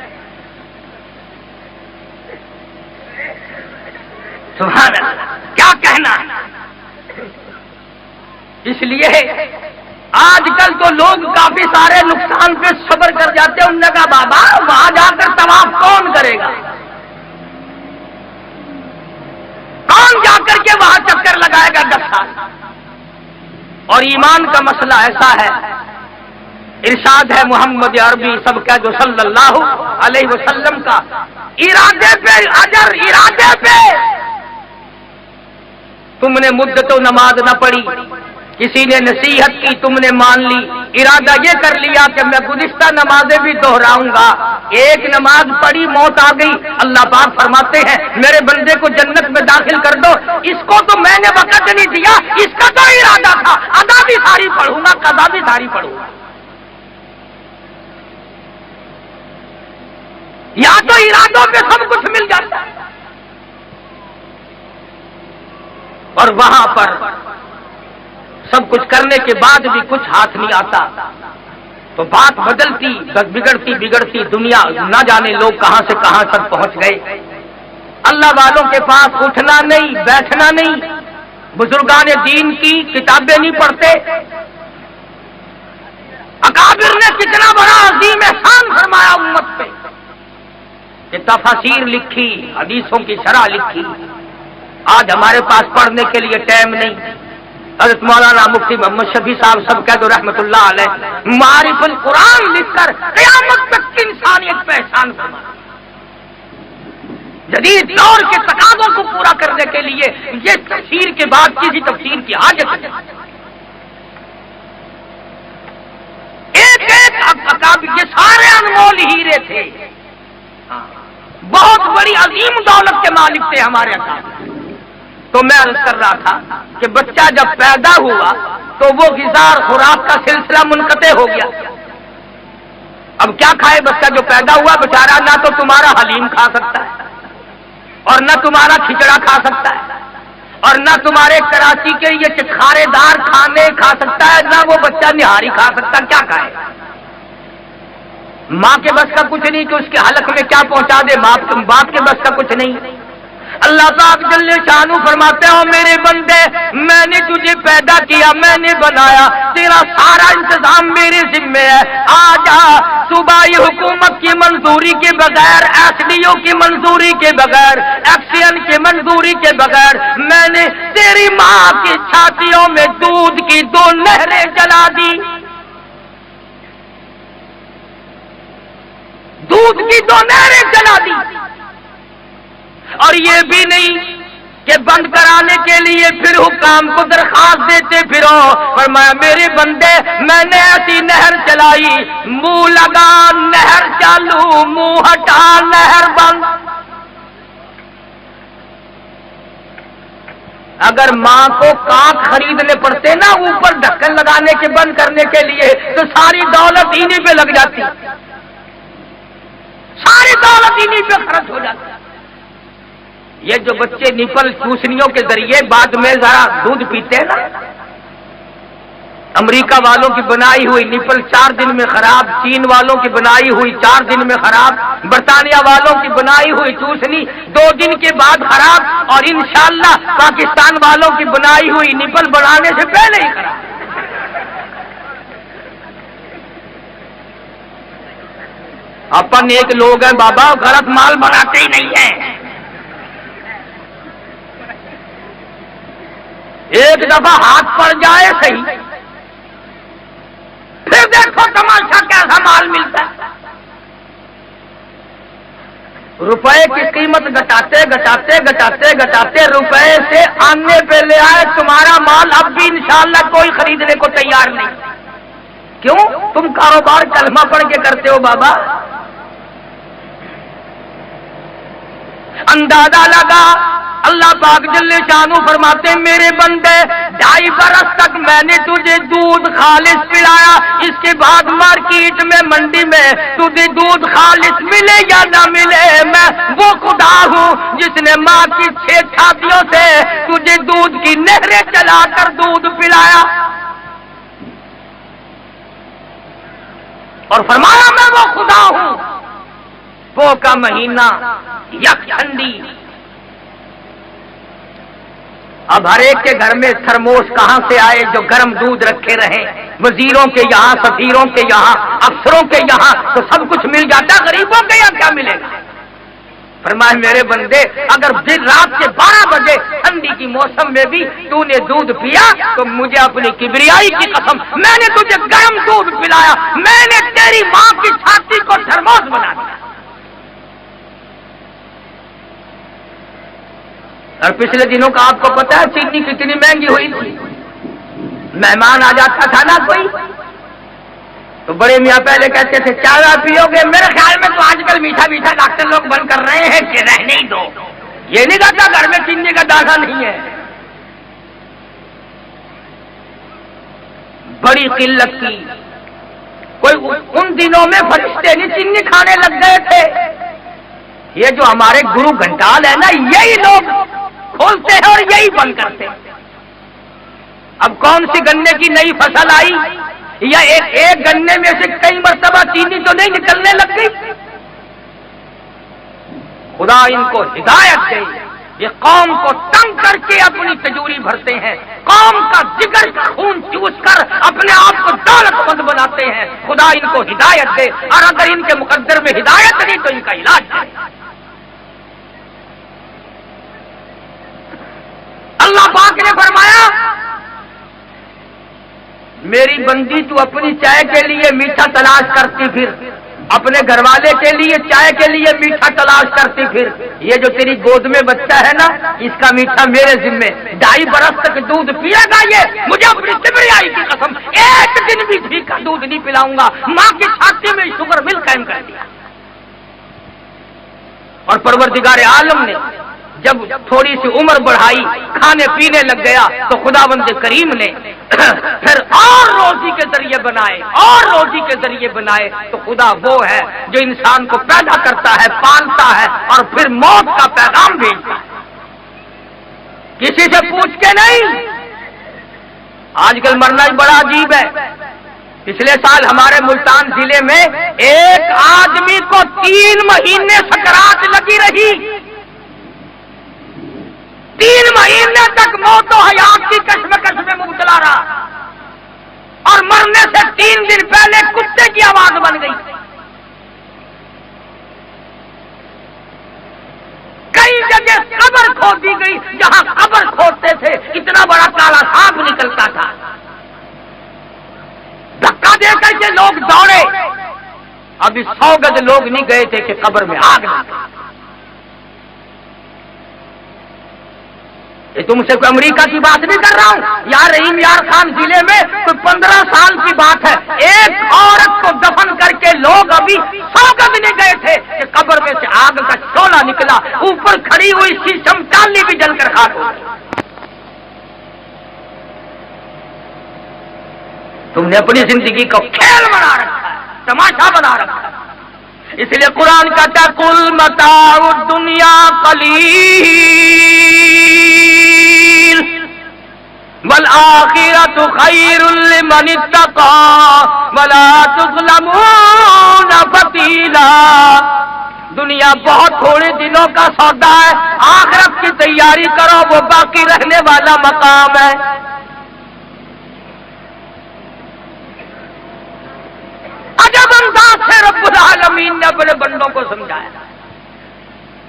سبحان اللہ، کیا کہنا۔ اس لیے آج کل تو لوگ کافی سارے نقصان پہ صبر کر جاتے ہیں، انہوں نے کہا بابا وہاں جا کر طواف کون کرے گا، کون جا کر کے وہاں چکر لگائے گا 10 سال۔ اور ایمان کا مسئلہ ایسا ہے، ارشاد ہے محمد عربی سب کا جو صلی اللہ علیہ وسلم کا، ارادے پہ اجر، ارادے پہ تم نے مدت و نماز نہ پڑھی، کسی نے نصیحت کی تم نے مان لی، ارادہ یہ کر لیا کہ میں گزشتہ نمازیں بھی دہراؤں گا، ایک نماز پڑھی موت آ گئی، اللہ پاک فرماتے ہیں میرے بندے کو جنت میں داخل کر دو، اس کو تو میں نے وقت نہیں دیا، اس کا تو ارادہ تھا ادا بھی ساری پڑھوں گا، قضا بھی ساری پڑھوں گا۔ یا تو ارادوں پہ سب کچھ مل جاتا ہے، اور وہاں پر سب کچھ کرنے کے بعد بھی کچھ ہاتھ نہیں آتا، تو بات بدلتی بگڑتی دنیا نہ جانے لوگ کہاں سے کہاں تک پہنچ گئے۔ اللہ والوں کے پاس اٹھنا نہیں، بیٹھنا نہیں، بزرگان دین کی کتابیں نہیں پڑھتے۔ اکابر نے کتنا بڑا عظیم احسان فرمایا امت پہ کہ تفاسیر لکھی، حدیثوں کی شرح لکھی، آج ہمارے پاس پڑھنے کے لیے ٹائم نہیں۔ حضرت مولانا مفتی محمد شفیع صاحب سب کہہ دو رحمت اللہ علیہ، معارف القرآن لکھ کر قیامت تک کی انسانیت پہ احسان فرمایا۔ جدید دور کے تقاضوں کو پورا کرنے کے لیے یہ تفسیر کے بعد کسی تفسیر کی حاجت ہے. ایک یہ سارے انمول ہیرے تھے، بہت بڑی عظیم دولت کے مالک تھے ہمارے اکابر. تو میں عرض کر رہا تھا کہ بچہ جب پیدا ہوا تو وہ غذا اور خوراک کا سلسلہ منقطع ہو گیا. اب کیا کھائے بچہ جو پیدا ہوا بیچارہ؟ نہ تو تمہارا حلیم کھا سکتا ہے اور نہ تمہارا کھچڑا کھا سکتا ہے اور نہ تمہارے کراچی کے یہ چٹخارے دار کھانے کھا سکتا ہے، نہ وہ بچہ نہاری کھا سکتا. کیا کھائے؟ ماں کے بس کا کچھ نہیں کہ اس کے حلق میں کیا پہنچا دے، باپ کے بس کا کچھ نہیں. اللہ پاک جل شانو فرماتے ہو میرے بندے میں نے تجھے پیدا کیا، میں نے بنایا، تیرا سارا انتظام میرے ذمے ہے. آجا صوبائی حکومت کی منظوری کے بغیر، ایس ڈی او کی منظوری کے بغیر، ایکسین کی منظوری کے بغیر میں نے تیری ماں کی چھاتیوں میں دودھ کی 2 نہریں جلا دی. دودھ کی 2 نہریں جلا دی. اور یہ بھی نہیں کہ بند کرانے کے لیے پھر حکام کو درخواست دیتے پھرو. فرمایا میرے بندے میں نے ایسی نہر چلائی، منہ لگا نہر چالو، منہ ہٹا نہر بند. اگر ماں کو کانک خریدنے پڑتے نا اوپر ڈھکن لگانے کے بند کرنے کے لیے تو ساری دولت انہی پہ لگ جاتی، ساری دولت انہی پہ خرچ ہو جاتی. یہ جو بچے نپل چوسنیوں کے ذریعے بعد میں ذرا دودھ پیتے ہیں نا، امریکہ والوں کی بنائی ہوئی نپل 4 دن میں خراب، چین والوں کی بنائی ہوئی 4 دن میں خراب، برطانیہ والوں کی بنائی ہوئی چوسنی 2 دن کے بعد خراب، اور انشاءاللہ پاکستان والوں کی بنائی ہوئی نپل بنانے سے پہلے ہی خراب. اپن ایک لوگ ہیں بابا غلط مال بناتے ہی نہیں ہیں. ایک دفعہ ہاتھ پڑ جائے صحیح، پھر دیکھو تماشا کیسا مال ملتا ہے. روپے کی قیمت گھٹاتے گھٹاتے گھٹاتے گھٹاتے روپے سے آنے پہ لے آئے تمہارا مال اب بھی انشاءاللہ کوئی خریدنے کو تیار نہیں. کیوں؟ تم کاروبار کلمہ پڑھ کے کرتے ہو بابا. اندازہ لگا اللہ پاک جل شانو فرماتے میرے بندے 2.5 برس تک میں نے تجھے دودھ خالص پلایا، اس کے بعد مارکیٹ میں منڈی میں تجھے دودھ خالص ملے یا نہ ملے میں وہ خدا ہوں جس نے ماں کی 6 چھاتیوں سے تجھے دودھ کی نہریں چلا کر دودھ پلایا. اور فرمایا میں وہ خدا ہوں. پو کا مہینہ، یک ٹھنڈی. اب ہر ایک کے گھر میں تھرموس کہاں سے آئے جو گرم دودھ رکھے رہیں؟ وزیروں کے یہاں، سفیروں کے یہاں، افسروں کے یہاں تو سب کچھ مل جاتا، غریبوں کے یہاں کیا ملے گا؟ فرمائے میرے بندے اگر دن رات کے 12 بجے ٹھنڈی کی موسم میں بھی تو نے دودھ پیا تو مجھے اپنی کبریائی کی قسم میں نے تجھے گرم دودھ پلایا، میں نے تیری ماں کی چھاتی کو تھرموس بنا دیا. اور پچھلے دنوں کا آپ کو پتا ہے چینی کتنی مہنگی ہوئی تھی. مہمان آ جاتا تھا نا کوئی تو بڑے میاں پہلے کہتے تھے چائے پیو گے؟ میرے خیال میں تو آج کل میٹھا میٹھا ڈاکٹر لوگ بند کر رہے ہیں کہ رہنے ہی دو. یہ نہیں کہتا گھر میں چینی کا دانہ نہیں ہے. بڑی قلت کی. کوئی ان دنوں میں فرشتے نہیں چینی کھانے لگ گئے تھے. یہ جو ہمارے گرو گھنٹال ہے نا یہی لوگ کھولتے ہیں اور یہی بند کرتے ہیں. اب کون سی گنے کی نئی فصل آئی یا ایک گنے میں سے کئی مرتبہ چینی تو نہیں نکلنے لگ گئی؟ خدا ان کو ہدایت دے. یہ قوم کو تنگ کر کے اپنی تجوری بھرتے ہیں، قوم کا جگر خون چوس کر اپنے آپ کو دولت مند بناتے ہیں. خدا ان کو ہدایت دے، اور اگر ان کے مقدر میں ہدایت نہیں تو ان کا علاج ہے. اللہ پاک نے فرمایا میری بندی تو اپنی چائے کے لیے میٹھا تلاش کرتی پھر اپنے گھر والے کے لیے چائے کے لیے میٹھا تلاش کرتی، پھر یہ جو تیری گود میں بچہ ہے نا، اس کا میٹھا میرے ذمے، 2.5 برس تک دودھ پیے گا یہ، مجھے اپنی کبریائی کی قسم ایک دن بھی گھی کا دودھ نہیں پلاؤں گا۔ ماں کی چھاتی میں شوگر مل قائم کر دیا۔ اور پروردگار عالم نے جب تھوڑی سی عمر بڑھائی، کھانے پینے لگ گیا، تو خداوند کریم نے پھر اور روزی کے ذریعے بنائے، اور روزی کے ذریعے بنائے۔ تو خدا وہ ہے جو انسان کو پیدا کرتا ہے، پالتا ہے، اور پھر موت کا پیغام بھیجتا ہے، کسی سے پوچھ کے نہیں۔ آج کل مرنا ہی بڑا عجیب ہے۔ پچھلے سال ہمارے ملتان ضلع میں ایک آدمی کو 3 مہینے سکرات لگی رہی، 3 مہینے تک موت و حیات کی کشمکش میں مبتلا رہا، اور مرنے سے 3 دن پہلے کتے کی آواز بن گئی۔ کئی جگہ قبر کھودی گئی، جہاں قبر کھودتے تھے اتنا بڑا کالا سانپ نکلتا تھا۔ دھکا دے کر کے لوگ دوڑے، ابھی 100 گز لوگ نہیں گئے تھے کہ قبر میں آگ لگا۔ یہ تم سے کوئی امریکہ کی بات نہیں کر رہا ہوں، یار رحیم یار خان ضلع میں کوئی 15 سال کی بات ہے، ایک عورت کو دفن کر کے لوگ ابھی 100 گز نہیں گئے تھے کہ قبر میں سے آگ کا شعلہ نکلا، اوپر کھڑی ہوئی شیشم ٹالی بھی جل کر خاک ہو گئی۔ تم نے اپنی زندگی کو کھیل بنا رکھا ہے، تماشا بنا رکھا ہے۔ اس لیے قرآن کہتا ہے قل متاع الدنیا قلیل والآخرۃ خیر لمن اتقى ولا تظلمون فتیلا۔ دنیا بہت تھوڑے دنوں کا سودا ہے، آخرت کی تیاری کرو، وہ باقی رہنے والا مقام ہے۔ عجب انداز سے رب العالمین نے اپنے بندوں کو سمجھایا۔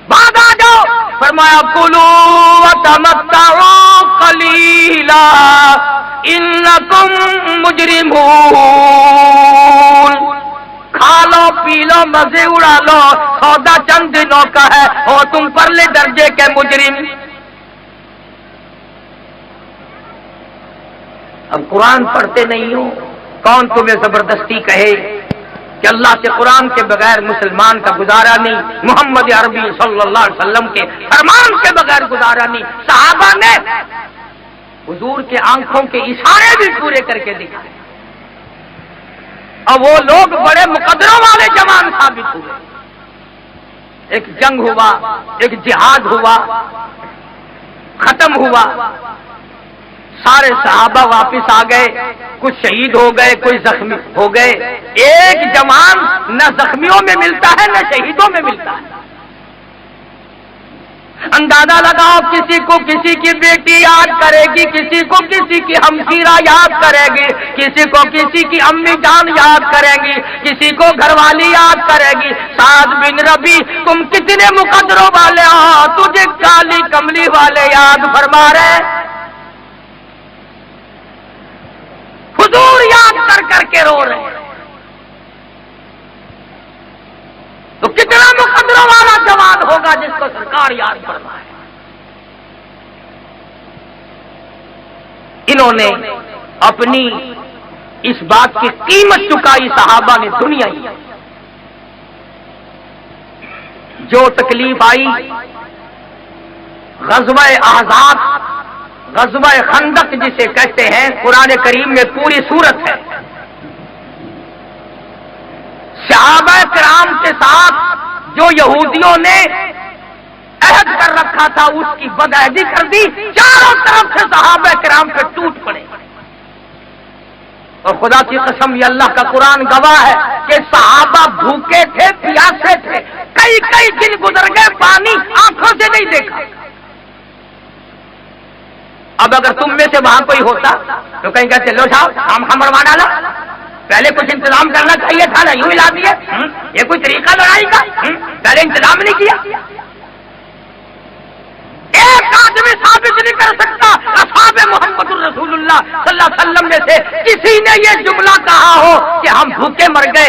بعد آ جاؤ، فرمایا کلوا وتمتعوا قلیلا انکم مجرمون۔ کھا لو پی لو مزے اڑا لو، سودا چند دنوں کا ہے، ہو تم پرلے درجے کے مجرم۔ اب قرآن پڑھتے نہیں ہو، کون تمہیں زبردستی کہے کہ اللہ کے قرآن کے بغیر مسلمان کا گزارا نہیں، محمد عربی صلی اللہ علیہ وسلم کے فرمان کے بغیر گزارا نہیں۔ صحابہ نے حضور کے آنکھوں کے اشارے بھی پورے کر کے دکھائے، اور وہ لوگ بڑے مقدروں والے جوان ثابت ہوئے۔ ایک جنگ ہوا، ایک جہاد ہوا، ختم ہوا، سارے صحابہ واپس آ گئے، کچھ شہید ہو گئے، کوئی زخمی ہو گئے۔ ایک جوان نہ زخمیوں میں ملتا ہے نہ شہیدوں میں ملتا ہے۔ اندازہ لگاؤ، کسی کو کسی کی بیٹی یاد کرے گی، کسی کو کسی کی ہمشیرہ یاد کرے گی، کسی کو کسی کی امی جان یاد کرے گی، کسی کو گھر والی یاد کرے گی۔ سعد بن ربی تم کتنے مقدروں والے ہو، تجھے کالی کملی والے یاد فرما رہے، حضور یاد کر کر کے رو رہے ہیں، تو کتنا مقدروں والا جوان ہوگا جس کو سرکار یاد فرمائے۔ انہوں نے اپنی اس بات کی قیمت چکائی، صحابہ نے دنیا ہی، جو تکلیف آئی، غزوہ احزاب، غزوہ خندق جسے کہتے ہیں، قرآن کریم میں پوری سورت ہے۔ صحابہ کرام کے ساتھ جو یہودیوں نے عہد کر رکھا تھا اس کی بدعہدی کر دی، چاروں طرف سے صحابہ کرام پہ ٹوٹ پڑے۔ اور خدا کی قسم یہ اللہ کا قرآن گواہ ہے کہ صحابہ بھوکے تھے، پیاسے تھے، کئی کئی دن گزر گئے، پانی آنکھوں سے نہیں دیکھا۔ اب اگر تم میں سے وہاں کوئی ہوتا تو کہیں گے چلو صاحب ہم مروا ڈالا، پہلے کچھ انتظام کرنا چاہیے تھا نا، یوں ہی لا دیے، یہ کوئی طریقہ لڑائی کا، پہلے انتظام نہیں کیا۔ ایک آدمی ثابت نہیں کر سکتا اصحاب محمد الرسول اللہ صلی اللہ علیہ وسلم میں سے کسی نے یہ جملہ کہا ہو کہ ہم بھوکے مر گئے،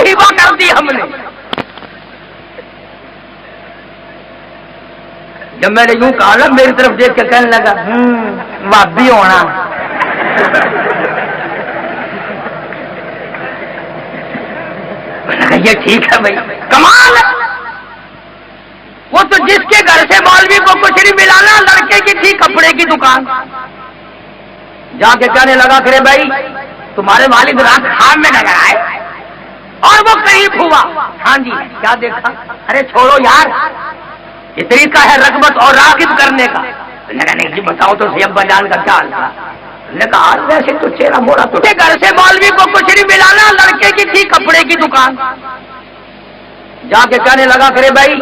ہبا کر دی ہم نے. جب میں نے یوں کہا نا میری طرف دیکھ کے کہنے لگا وابی ہونا. یہ ٹھیک ہے بھائی, کمال ہے. وہ تو جس کے گھر سے مولوی کو کچھ نہیں ملانا, لڑکے کی تھی کپڑے کی دکان, جا کے کہنے لگا کرے بھائی تمہارے والد رات خام میں نظر آئے اور وہ قریب ہوا. ہاں جی کیا دیکھا؟ ارے چھوڑو یار, یہ طریقہ ہے رغبت اور راغب کرنے کا. نہیں جی بتاؤ تو سی ابا جان کا کیا حال تھا؟ نے کہا ویسے تو چہرہ موڑا تو گھر سے مولوی کو کچھ نہیں ملانا, لڑکے کی تھی کپڑے کی دکان. جا کے کہنے لگا کرے بھائی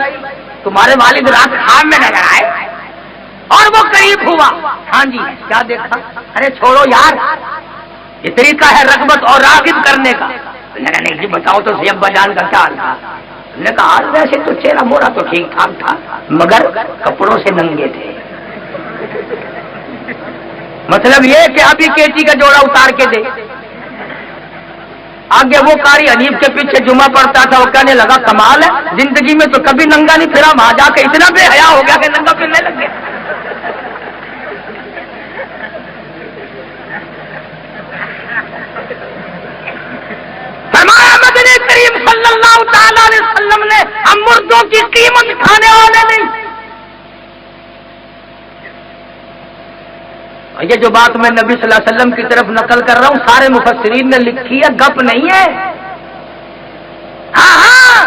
تمہارے والد رات خام میں نظر آئے اور وہ قریب ہوا. ہاں جی کیا دیکھا؟ ارے چھوڑو یار, یہ طریقہ ہے رغبت اور راغب کرنے کا. نہیں جی بتاؤ تو سی ابا جان کا کیا حال تھا؟ نے کہا ویسے تو چہرہ موڑا تو ٹھیک ٹھاک تھا مگر کپڑوں سے ننگے تھے. مطلب یہ کہ ابھی کیچی کا جوڑا اتار کے دے. آگے وہ قاری حنیف کے پیچھے جمعہ پڑتا تھا, وہ کہنے لگا کمال ہے, زندگی میں تو کبھی ننگا نہیں پھرا, وہاں جا کے اتنا بے حیا ہو گیا کہ ننگا پھرنے لگ گیا. فرمایا مدنی کریم صلی اللہ تعالی علیہ وسلم نے ہم مردوں کی قیمت کھانے والے نہیں. یہ جو بات میں نبی صلی اللہ علیہ وسلم کی طرف نقل کر رہا ہوں سارے مفسرین نے لکھی ہے, گپ نہیں ہے. ہاں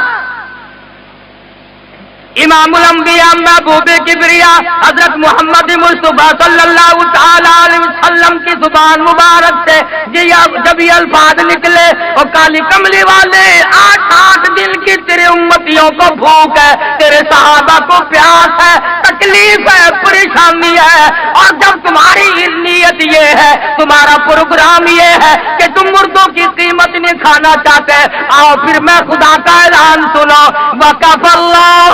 امام الانبیاء محبوب کبریا حضرت محمد مصطفیٰ صلی اللہ تعالی علیہ وسلم کی زبان مبارک سے جب یہ الفاظ نکلے, اور کالی کملی والے 8 دن کی تیرے امتیوں کو بھوک ہے, تیرے صحابہ کو پیاس ہے, تکلیف ہے, پریشانی ہے, اور جب تمہاری نیت یہ ہے, تمہارا پروگرام یہ ہے کہ تم مردوں کی قیمت نہیں کھانا چاہتے, آؤ پھر میں خدا کا اعلان سنو, وقف اللہ,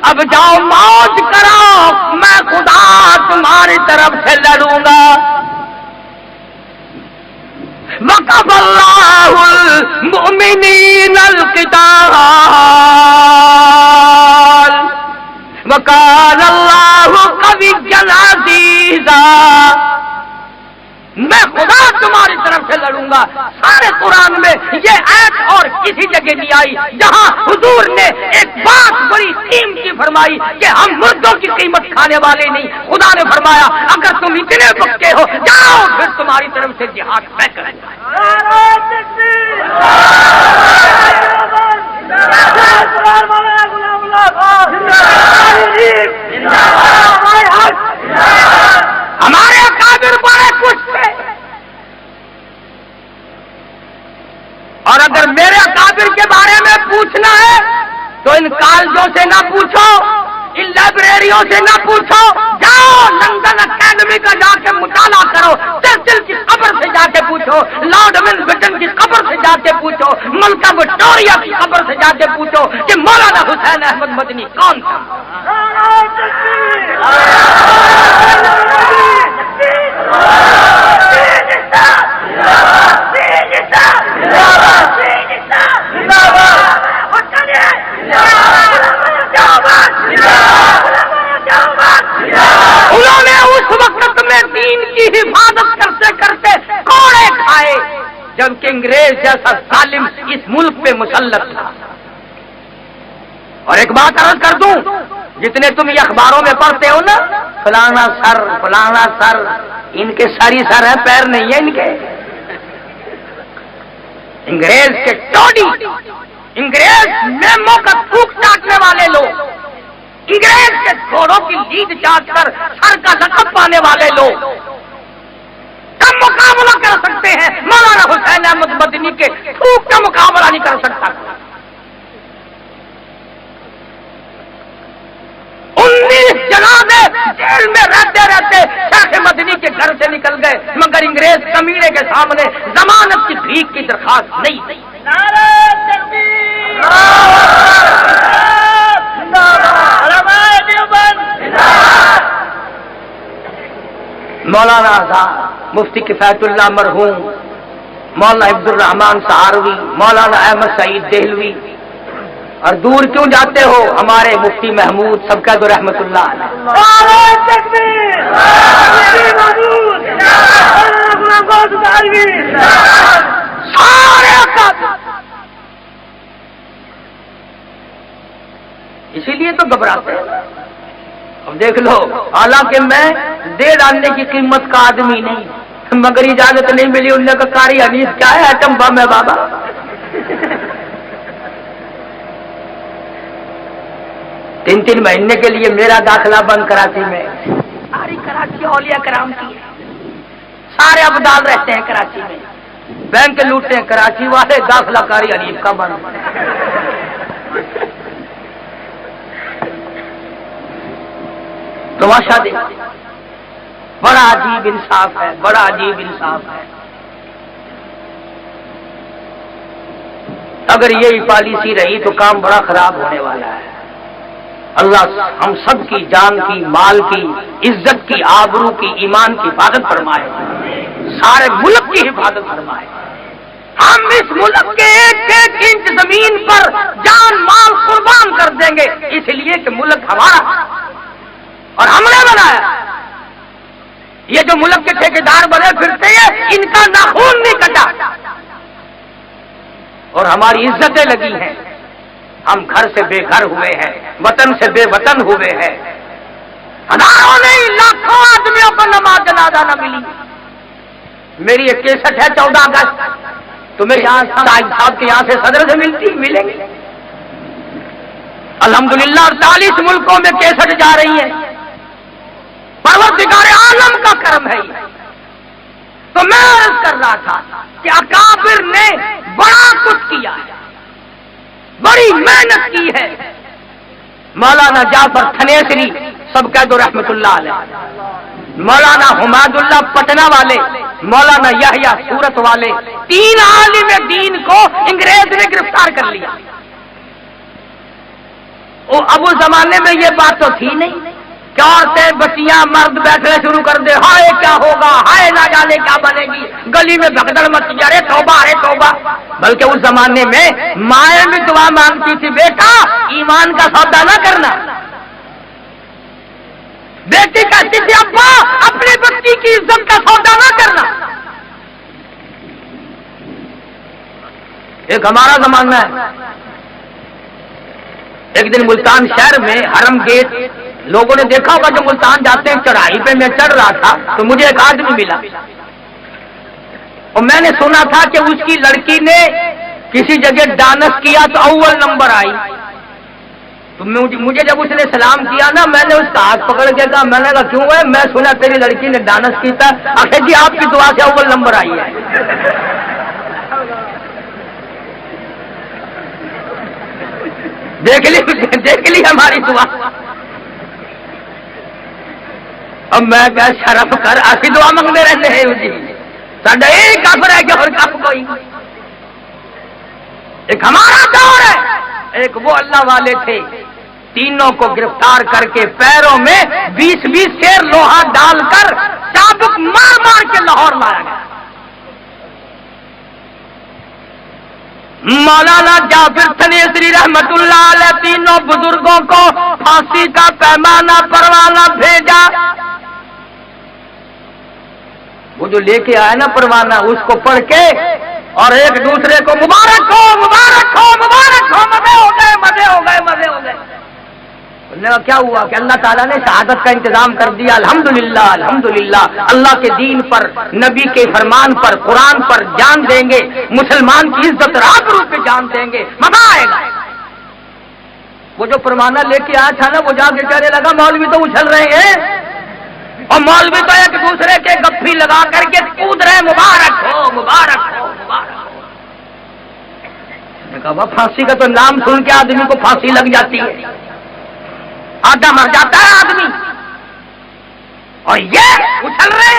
اب جاؤ موج کرو, میں خدا تمہاری طرف سے لڑوں گا. وقف اللہ المؤمنین القتال وکان اللہ قویا عزیزا. میں خدا تمہاری طرف سے لڑوں گا. سارے قرآن میں یہ آیت اور کسی جگہ نہیں آئی جہاں حضور نے ایک بات بڑی قیمتی فرمائی کہ ہم مردوں کی قیمت کھانے والے نہیں. خدا نے فرمایا اگر تم اتنے پکے ہو جاؤ پھر تمہاری طرف سے جہاد طے کریں گے. ہمارے اکابر بڑے کچھ تھے, اور اگر میرے اکابر کے بارے میں پوچھنا ہے تو ان کالجوں سے نہ پوچھو, ان لائبریریوں سے نہ پوچھو, جاؤ لندن اکیڈمی کا جا کے مطالعہ کرو, چرچل کی قبر سے جا کے پوچھو, لارڈ ماؤنٹ بیٹن کی قبر سے جا کے پوچھو, ملکہ وکٹوریہ کی قبر سے جا کے پوچھو کہ مولانا حسین احمد مدنی کون تھا. انہوں نے اس وقت میں دین کی حفاظت کرتے کرتے کوڑے کھائے جبکہ انگریز جیسا ظالم اس ملک پہ مسلط تھا. اور ایک بات عرض کر دوں, جتنے تم یہ اخباروں میں پڑھتے ہو نا فلانا سر, ان کے ساری سر ہے, پیر نہیں ہے ان کے. انگریز کے ٹوڈی, انگریز میموں کا تھوک چاٹنے والے لوگ, انگریز کے گھوڑوں کی لیڈ چاٹ کر سر کا لقب پانے والے لوگ کم مقابلہ کر سکتے ہیں. مولانا حسین احمد مدنی کے تھوک کا مقابلہ نہیں کر سکتا. 19 جنازے جیل میں رہتے رہتے شیخ مدنی کے گھر سے نکل گئے, مگر انگریز کمینے کے سامنے ضمانت کی بھیک کی درخواست نہیں دی. مولانا آزاد, مفتی کفایت اللہ مرحوم, مولانا عبد الرحمان سہاروی، مولانا احمد سعید دہلوی، اور دور کیوں جاتے ہو ہمارے مفتی محمود سب کا تو رحمت اللہ اسی لیے تو گھبراتے ہیں۔ اب دیکھ لو، حالانکہ میں دے ڈالنے کی قیمت کا آدمی نہیں، مگر اجازت نہیں ملی، انہوں نے کہا قاری حنیف کیا ہے، ایٹم بم ہے بابا۔ تین مہینے کے لیے میرا داخلہ بند کراچی میں، ساری کراچی اولیاء کرام کی ہے، سارے ابدال رہتے ہیں کراچی میں، بینک لوٹتے ہیں کراچی والے، داخلہ قاری حنیف کا بند۔ تماشا دے، بڑا عجیب انصاف ہے، بڑا عجیب انصاف ہے۔ اگر یہی پالیسی رہی تو کام بڑا خراب ہونے والا ہے۔ اللہ ہم سب کی جان کی، مال کی، عزت کی، آبرو کی، ایمان کی حفاظت فرمائے، سارے ملک کی حفاظت فرمائے۔ ہم اس ملک کے ایک ایک انچ زمین پر جان مال قربان کر دیں گے، اس لیے کہ ملک ہمارا اور ہم نے بنایا۔ یہ جو ملک کے ٹھیکیدار بنے پھرتے ہیں، ان کا ناخون نہیں کٹا اور ہماری عزتیں لگی ہیں۔ ہم گھر سے بے گھر ہوئے ہیں، وطن سے بے وطن ہوئے ہیں، ہزاروں نہیں لاکھوں آدمیوں کو نماز جنازہ نہ ملی۔ میری ایک کیسٹ ہے 14 اگست، تمہیں یہاں صاحب کے یہاں سے صدر سے ملیں گے الحمدللہ، اور 40 ملکوں میں کیسٹ جا رہی ہیں۔ پروردگار عالم کا کرم ہے یہ۔ تو میں عرض کر رہا تھا کہ اکابر نے بڑا کچھ کیا ہے، بڑی محنت کی ہے۔ مولانا جعفر تھنیسری سب کہہ دو رحمت اللہ علیہ، مولانا حماد اللہ پٹنہ والے، مولانا یحییٰ سورت والے، 3 عالم دین کو انگریز نے گرفتار کر لیا۔ اب اس زمانے میں یہ بات تو تھی نہیں کہ عورتیں بچیاں مرد بیٹھنے شروع کر دے، ہائے کیا ہوگا، ہائے نہ جانے کیا بنے گی، گلی میں بھگدڑ مچ گیا، ارے توبہ ارے توبہ۔ بلکہ اس زمانے میں مائیں بھی دعا مانگتی تھی، بیٹا ایمان کا سودا نہ کرنا۔ بیٹی کہتی تھی، ابا اپنی بچی کی عزت کا سودا نہ کرنا۔ ایک ہمارا زمانہ ہے۔ ایک دن ملتان شہر میں حرم گیٹ، لوگوں نے دیکھا ہوگا جو ملتان جاتے ہیں، چڑھائی پہ میں چڑھ رہا تھا تو مجھے ایک آدمی ملا اور میں نے سنا تھا کہ اس کی لڑکی نے کسی جگہ ڈانس کیا تو اول نمبر آئی۔ تو مجھے جب اس نے سلام کیا نا، میں نے اس کا ہاتھ پکڑ کے کہا، میں نے کہا کیوں ہے؟ میں سنا تیری لڑکی نے ڈانس کیا، آخر جی آپ کی دعا سے اول نمبر آئی ہے۔ دیکھ لی ہماری دعا۔ اب میں کیا شرف کر ایسی دعا مانگتے رہتے ہیں جی، ساڈا یہی کافر ہے کہ اور کف کوئی۔ ایک ہمارا دور ہے، ایک وہ اللہ والے تھے، تینوں کو گرفتار کر کے پیروں میں 20 سیر لوہا ڈال کر چابک مار مار کے لاہور لایا گیا۔ مولانا جعفر تھنیسری رحمت اللہ علیہ تینوں بزرگوں کو پھانسی کا پیمانہ پروانہ بھیجا۔ وہ جو لے کے آیا نا پروانہ، اس کو پڑھ کے اور ایک دوسرے کو مبارک ہو مبارک ہو مبارک ہو، مزے ہو گئے مزے ہو گئے مزے ہو گئے۔ کیا ہوا کہ اللہ تعالیٰ نے شہادت کا انتظام کر دیا۔ الحمدللہ الحمدللہ، اللہ کے دین پر، نبی کے فرمان پر، قرآن پر جان دیں گے، مسلمان کی عزت اور آبرو پہ جان دیں گے، مزہ آئے گا۔ وہ جو پروانہ لے کے آیا تھا نا، وہ جا کے کہنے لگا مولوی تو اچھل رہے ہیں، اور مولوی تو ایک دوسرے کے گپھی لگا کر کے کود رہے، مبارک ہو مبارک ہو مبارک ہو۔ میں کہا پھانسی کا تو نام سن کے آدمی کو پھانسی لگ جاتی ہے، آدھا مر جاتا ہے آدمی، اور یہ اچھل رہے۔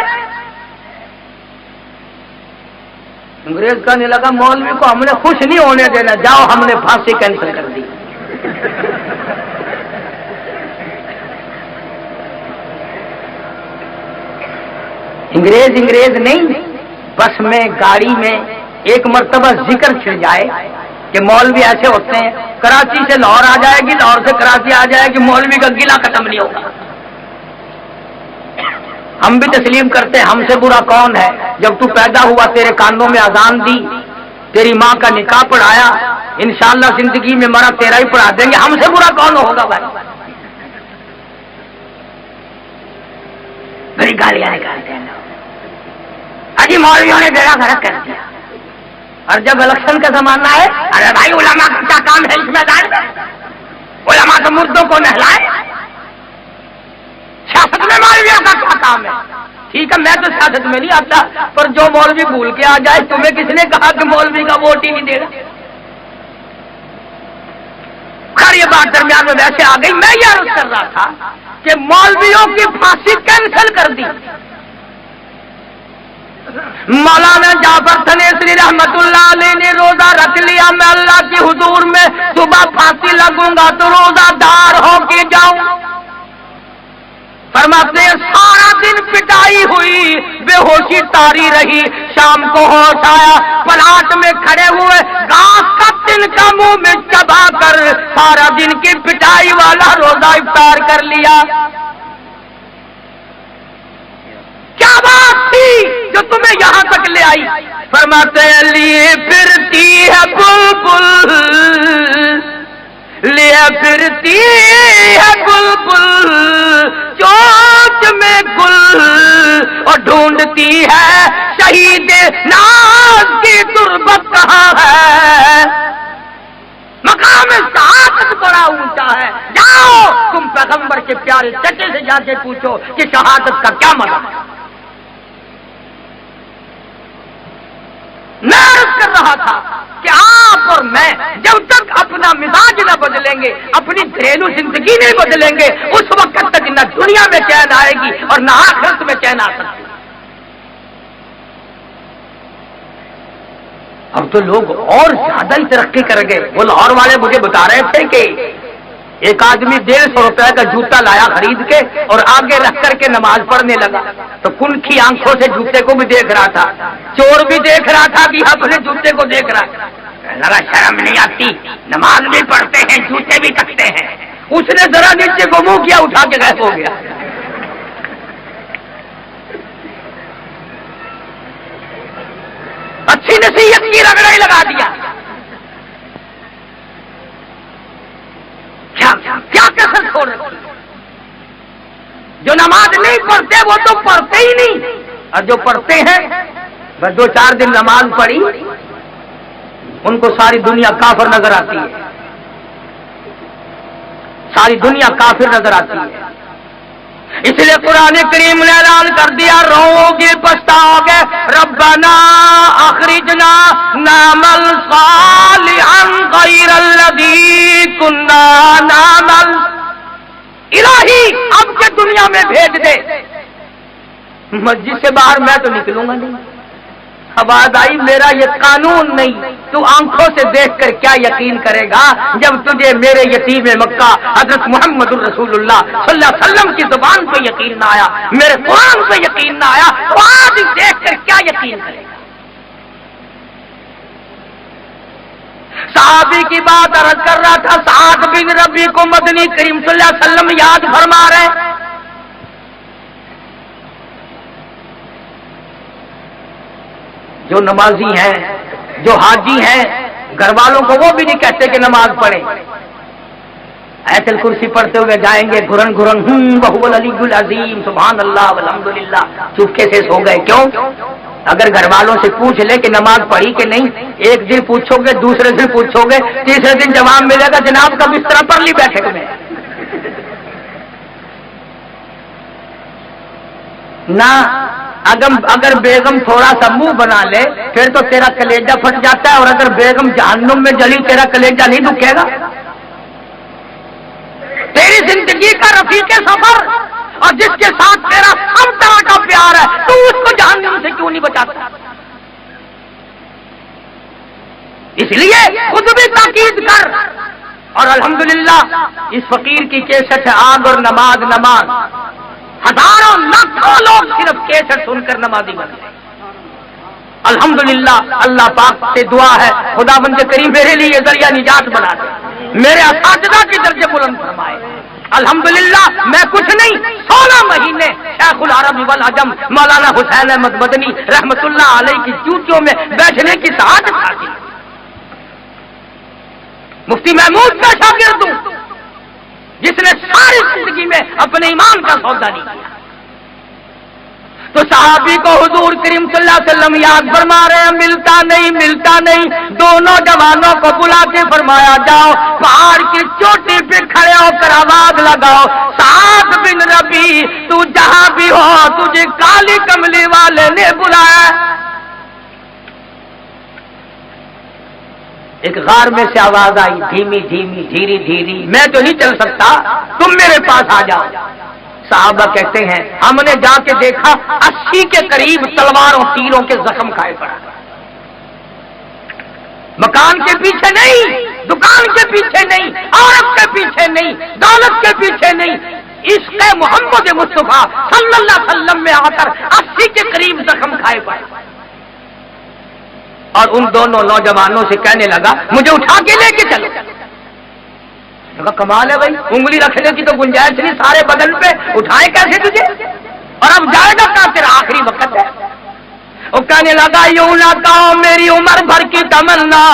انگریز کہنے لگا مولوی کو ہم نے خوش نہیں ہونے دینا، جاؤ ہم نے پھانسی کینسل کر دی۔ انگریز نہیں، بس میں گاڑی میں ایک مرتبہ ذکر چھڑ جائے کہ مولوی ایسے ہوتے ہیں، کراچی سے لاہور آ جائے گی، لاہور سے کراچی آ جائے گی، مولوی کا گلہ ختم نہیں ہوگا۔ ہم بھی تسلیم کرتے ہیں، ہم سے برا کون ہے؟ جب تو پیدا ہوا تیرے کانوں میں اذان دی، تیری ماں کا نکاح پڑھایا، انشاءاللہ زندگی میں مرا تیرا ہی پڑھا دیں گے، ہم سے برا کون ہوگا بھائی؟ بڑی گالیاں نکالتے ہیں اجی مولویوں نے بیڑا غرق کر دیا، اور جب الیکشن کا زمانہ ہے، ارے بھائی علماء کا کیا کام ہے اس میدان میں؟ علماء تو مردوں کو نہلائے، سیاست میں مولویوں کا کیا کام ہے؟ ٹھیک ہے میں تو سیاست میں نہیں آتا، پر جو مولوی بھول کے آ جائے، تمہیں کس نے کہا کہ مولوی کا ووٹ ہی نہیں دے گا؟ خیر یہ بات درمیان میں ویسے آ گئی، میں یہ عرض کر رہا تھا کہ مولویوں کی پھانسی کینسل کر دی۔ مولانا جعفر تنیسری رحمت اللہ علیہ نے روزہ رکھ لیا، میں اللہ کے حضور میں صبح پھانسی لگوں گا تو روزہ دار ہو کے جاؤں۔ فرماتے ہیں سارا دن پٹائی ہوئی، بے ہوشی تاری رہی، شام کو ہوش آیا، پلاٹ میں کھڑے ہوئے، گھاس کا تنکا منہ میں چبا کر سارا دن کی پٹائی والا روزہ افطار کر لیا۔ کیا بات تھی جو تمہیں یہاں تک لے آئی؟ فرماتے ہیں لیے پھرتی ہے بلبل، لیے پھرتی ہے بلبل چوچ میں گل، اور ڈھونڈتی ہے شہید ناز کی تربت کہاں ہے۔ مقام شہادت بڑا اونچا ہے، جاؤ تم پیغمبر کے پیارے چچے سے جا کے پوچھو کہ شہادت کا کیا مطلب ہے۔ میں عرض کر رہا تھا کہ آپ اور میں جب تک اپنا مزاج نہ بدلیں گے، اپنی گھریلو زندگی نہیں بدلیں گے، اس وقت تک نہ دنیا میں چین آئے گی اور نہ آخرت میں چین آ سکتی۔ اب تو لوگ اور زیادہ ہی ترقی کر گئے۔ وہ لاہور والے مجھے بتا رہے تھے کہ ایک آدمی 150 روپے کا جوتا لایا خرید کے اور آگے رکھ کر کے نماز پڑھنے لگا، تو کنکھی آنکھوں سے جوتے کو بھی دیکھ رہا تھا، چور بھی دیکھ رہا تھا کہ اپنے جوتے کو دیکھ رہا تھا۔ لگا شرم نہیں آتی، نماز بھی پڑھتے ہیں جوتے بھی رکھتے ہیں۔ اس نے ذرا نیچے کو منہ کیا، اٹھا کے غائب ہو گیا۔ اچھی نصیحت کی رگڑا ہی لگا دیا۔ کیا کسر چھوڑ رکھی؟ جو نماز نہیں پڑھتے وہ تو پڑھتے ہی نہیں، اور جو پڑھتے ہیں بس 2-4 دن نماز پڑھی ان کو ساری دنیا کافر نظر آتی ہے، ساری دنیا کافر نظر آتی ہے۔ اس لیے قرآن کریم نے اعلان کر دیا رو گے پچھتاؤ گے، ربنا اخرجنا نعمل صالحا غیر الذی کنا نعمل، الہی اب کے دنیا میں بھیج دے۔ مسجد سے باہر میں تو نکلوں گا نہیں، آواز آئی میرا یہ قانون نہیں، تو آنکھوں سے دیکھ کر کیا یقین کرے گا جب تجھے میرے یتیم مکہ حضرت محمد الرسول اللہ صلی اللہ علیہ وسلم کی زبان پہ یقین نہ آیا، میرے قرآن پہ یقین نہ آیا، تو آج دیکھ کر کیا یقین کرے گا؟ صحابی کی بات عرض کر رہا تھا، سعد بن ربیع کو مدنی کریم صلی اللہ علیہ وسلم یاد فرما رہے۔ جو نمازی ہیں، جو حاجی ہیں، گھر والوں کو وہ بھی نہیں کہتے کہ نماز پڑھیں، آیت الکرسی پڑھتے ہوئے جائیں گے گھرن گھرن وہو العلی العظیم سبحان اللہ والحمدللہ، چپکے سے سو گئے۔ کیوں؟ اگر گھر والوں سے پوچھ لے کہ نماز پڑھی کہ نہیں، ایک دن پوچھو گے، دوسرے دن پوچھو گے، تیسرے دن جواب ملے گا جناب کا بستر پر لی بیٹھے میں نہ۔ اگر بیگم تھوڑا سا منہ بنا لے پھر تو تیرا کلیجہ پھٹ جاتا ہے، اور اگر بیگم جہنم میں جلی تیرا کلیجہ نہیں دکھے گا۔ تیری زندگی کا رفیق سفر اور جس کے ساتھ تیرا سب طرح کا پیار ہے، تو اس کو جہنم سے کیوں نہیں بچاتا؟ اس لیے خود بھی تاکید کر۔ اور الحمدللہ اس فقیر کی کیسٹ ہے آگ اور نماز نماز، ہزاروں لاکھوں لوگ صرف کیسٹ سن کر نمازی بن گئے۔ الحمدللہ اللہ پاک سے دعا ہے خداوند کریم میرے لیے ذریعہ نجات بنا دے، میرے اساتذہ کے درجے بلند فرمائے۔ الحمدللہ میں کچھ نہیں 16 مہینے شیخ العرب والعجم مولانا حسین احمد مدنی رحمت اللہ علیہ کی چوٹیوں میں بیٹھنے کی سعادت حاصل، مفتی محمود کا شاگرد ہوں جس نے ساری زندگی میں اپنے ایمان کا سودا نہیں کیا۔ تو صحابی کو حضور کریم صلی اللہ علیہ وسلم یاد فرما رہے ہیں، ملتا نہیں۔ دونوں جوانوں کو بلا کے فرمایا جاؤ پہاڑ کی چوٹی پہ کھڑے ہو کر آواز لگاؤ، سعد بن ربی تو جہاں بھی ہو تجھے کالی کملی والے نے بلایا۔ ایک غار میں سے آواز آئی، دھیمی دھیری، میں تو نہیں چل سکتا، تم میرے پاس آ جاؤ۔ صحابہ کہتے ہیں ہم نے جا کے دیکھا 80 کے قریب تلواروں تیروں کے زخم کھائے پڑا، مکان کے پیچھے نہیں، دکان کے پیچھے نہیں، عورت کے پیچھے نہیں، دولت کے پیچھے نہیں، عشق محمد مصطفیٰ صلی اللہ علیہ وسلم میں آ کر 80 کے قریب زخم کھائے پڑے۔ اور ان دونوں نوجوانوں سے کہنے لگا مجھے اٹھا کے لے کے چلو۔ کمال ہے بھائی، انگلی رکھنے کی تو گنجائش نہیں، سارے بدن پہ اٹھائے کیسے تجھے؟ اور اب جائے گا کہاں، تیرا آخری وقت ہے۔ وہ کہنے لگا یوں نہ کہو میری عمر بھر کی تمنا،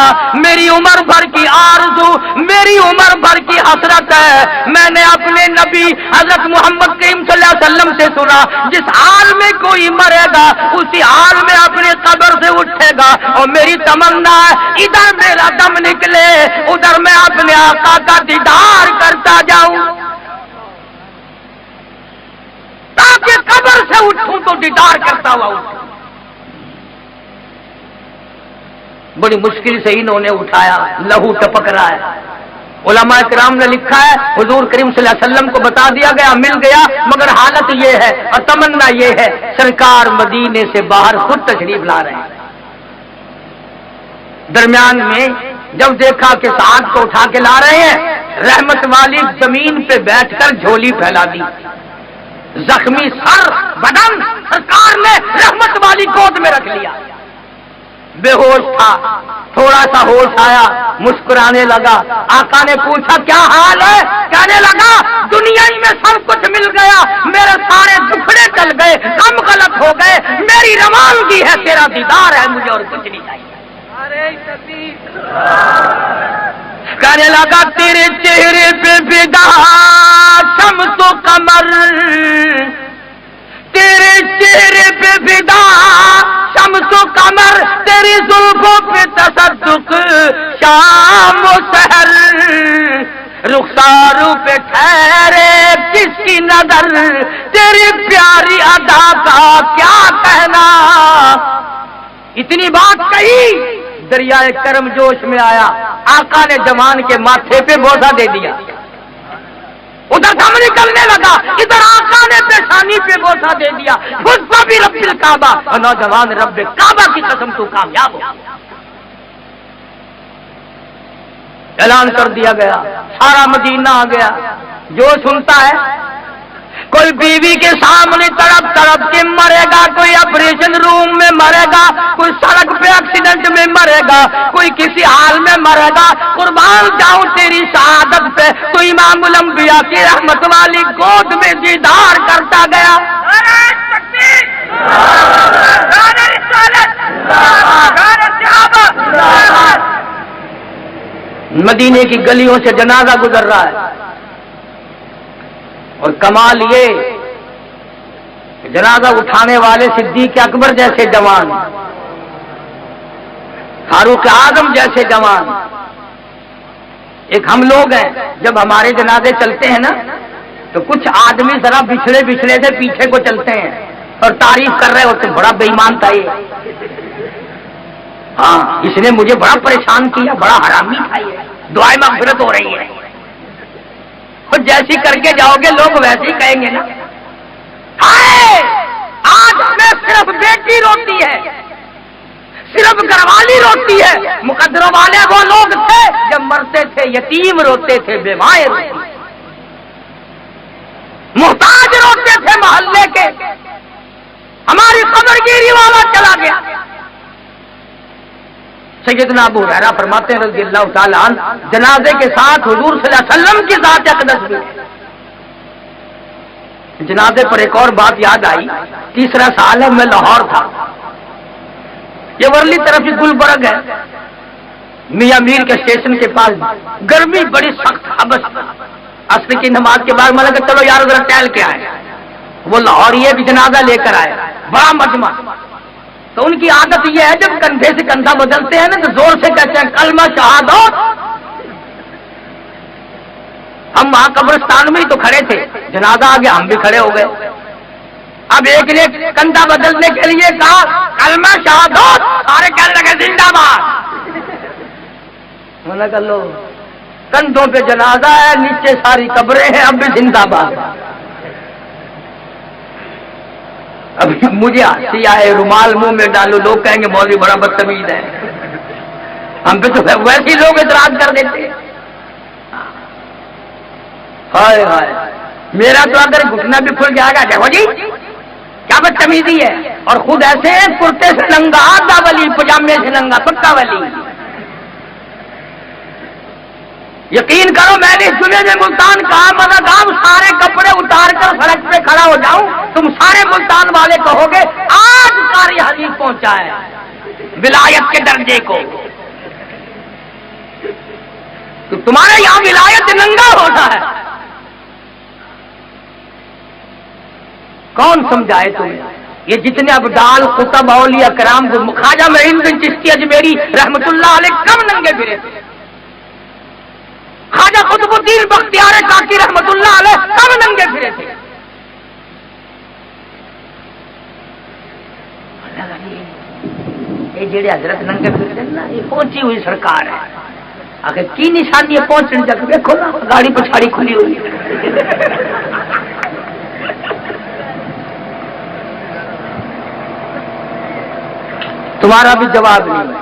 میری عمر بھر کی آرزو، میری عمر بھر کی حسرت ہے، میں نے اپنے نبی حضرت محمد کریم صلی اللہ علیہ وسلم سے سنا جس حال میں کوئی مرے گا اسی حال میں اپنی قبر سے اٹھے گا، اور میری تمنا ہے ادھر میرا دم نکلے ادھر میں اپنے آقا کا دیدار کرتا جاؤں، تاکہ قبر سے اٹھوں تو دیدار کرتا ہوا اٹھوں۔ بڑی مشکل سے انہوں نے اٹھایا، لہو ٹپک رہا ہے۔ علماء کرام نے لکھا ہے حضور کریم صلی اللہ علیہ وسلم کو بتا دیا گیا، مل گیا، مگر حالت یہ ہے اور تمنا یہ ہے سرکار مدینے سے باہر خود تشریف لا رہے ہیں۔ درمیان میں جب دیکھا کہ سعد کو اٹھا کے لا رہے ہیں، رحمت والی زمین پہ بیٹھ کر جھولی پھیلا دی، زخمی سر بدن سرکار نے رحمت والی گود میں رکھ لیا، بے ہوش تھا، تھوڑا سا ہوش آیا، مسکرانے لگا۔ آقا نے پوچھا کیا حال ہے؟ کہنے لگا دنیا ہی میں سب کچھ مل گیا، میرے سارے دکھڑے چل گئے، کم غلط ہو گئے، میری روانگی ہے، تیرا دیدار ہے، مجھے اور کچھ نہیں چاہیے۔ کہنے لگا تیرے چہرے پہ فدا شمس و قمر، تیرے چہرے پہ فدا شمس و قمر، تیری زلفوں پہ تصدق شام و سحر، رخساروں پہ ٹھہرے کس کی نظر، تیری پیاری ادا کا کیا کہنا۔ اتنی بات کہی، دریائے کرم جوش میں آیا، آقا نے جوان کے ماتھے پہ بوسہ دے دیا، ادھر دم نکلنے لگا، ادھر آقا نے پیشانی پہ بوسہ دے دیا، خود کو بھی رب الکعبہ، اور نوجوان رب کعبہ کی قسم تو کامیاب ہو۔ اعلان کر دیا گیا، سارا مدینہ آ گیا، جو سنتا ہے کوئی بیوی کے سامنے تڑپ تڑپ کے مرے گا، کوئی آپریشن روم میں مرے گا، کوئی سڑک پہ ایکسیڈنٹ میں مرے گا، کوئی کسی حال میں مرے گا، قربان جاؤں تیری شہادت پہ، تو امام الانبیاء کی رحمت والی گود میں دیدار کرتا گیا۔ مدینے کی گلیوں سے جنازہ گزر رہا ہے، اور کمال یہ جنازہ اٹھانے والے صدیق اکبر جیسے جوان، فاروق اعظم جیسے جوان۔ ایک ہم لوگ ہیں، جب ہمارے جنازے چلتے ہیں نا تو کچھ آدمی ذرا بچھڑے بچھڑے سے پیچھے کو چلتے ہیں اور تعریف کر رہے ہوتے، بڑا بے ایمان تھا یہ، ہاں اس نے مجھے بڑا پریشان کیا، بڑا حرامی تھا یہ، دعائیں مغفرت ہو رہی ہے۔ اور جیسی کر کے جاؤ گے لوگ ویسے ہی کہیں گے نا۔ ہائے آج ہمیں صرف بیٹی روتی ہے، صرف گھر والی روتی ہے، مقدروں والے وہ لوگ تھے جب مرتے تھے یتیم روتے تھے، بیوائیں روتی تھے، محتاج روتے تھے محلے کے، ہماری قبر گیری والا چلا گیا، سیدنا ابو ہریرہ فرماتے ہیں رضی اللہ تعالیٰ عنہ، جنازے کے ساتھ حضور صلی اللہ علیہ وسلم کی ذات اقدس بھی ہے۔ جنازے پر ایک اور بات یاد آئی، تیسرا سال ہے، میں لاہور تھا، یہ ورلی طرف ہی گلبرگ ہے، میاں میر کے اسٹیشن کے پاس گرمی بڑی سخت، حبس عصر کی نماز کے بعد میں نے کہا چلو یار ذرا ٹہل کے آئے، وہ لاہور یہ بھی جنازہ لے کر آئے، بڑا مجمع، تو ان کی عادت یہ ہے جب کندھے سے کندھا بدلتے ہیں نا تو زور سے کہتے ہیں کلمہ شہادت۔ ہم وہاں قبرستان میں ہی تو کھڑے تھے، جنازہ آ گیا، ہم بھی کھڑے ہو گئے۔ اب ایک نے کندھا بدلنے کے لیے کہا کلمہ شہادت، سارے کہنے لگے زندہ باد۔ میں نے کہا لو، کندھوں پہ جنازہ ہے، نیچے ساری قبریں ہیں، اب بھی زندہ باد۔ اب مجھے ہنسی آئے، رومال منہ میں ڈالو، لوگ کہیں گے مولوی بڑا بدتمیز ہے، ہم پہ تو ویسے ہی لوگ اعتراض کر دیتے۔ ہائے ہائے، میرا تو اگر گھٹنا بھی کھل جائے گا دیکھو جی کیا بدتمیزی ہے، اور خود ایسے کرتے سے ننگا، آدھا ولی، پجامے سے ننگا، پکا ولی۔ یقین کرو میں نے اس جمعے میں ملتان کہا مدام سارے کپڑے اتار کر سڑک پہ کھڑا ہو جاؤں، تم سارے ملتان والے کہو گے آج قاری حدیث پہنچا ہے ولایت کے درجے کو، تو تمہارے یہاں ولایت ننگا ہوتا ہے۔ کون سمجھائے تمہیں؟ یہ جتنے ابدال قطب اولیاء کرام، خواجہ معین بن چشتی اجمیری رحمت اللہ علیہ کم ننگے پھرے تھے، خواجہ قطب الدین بختیار کاکی رحمت اللہ علیہ کم ننگے پھرے تھے۔ یہ جڑے حضرت ننگے پھرتے ہیں نا، یہ پہنچی ہوئی سرکار ہے، آخر کی نشانی ہے پہنچنے تک؟ دیکھو نا گاڑی پچھاڑی کھلی ہوئی ہے۔ تمہارا بھی جواب نہیں،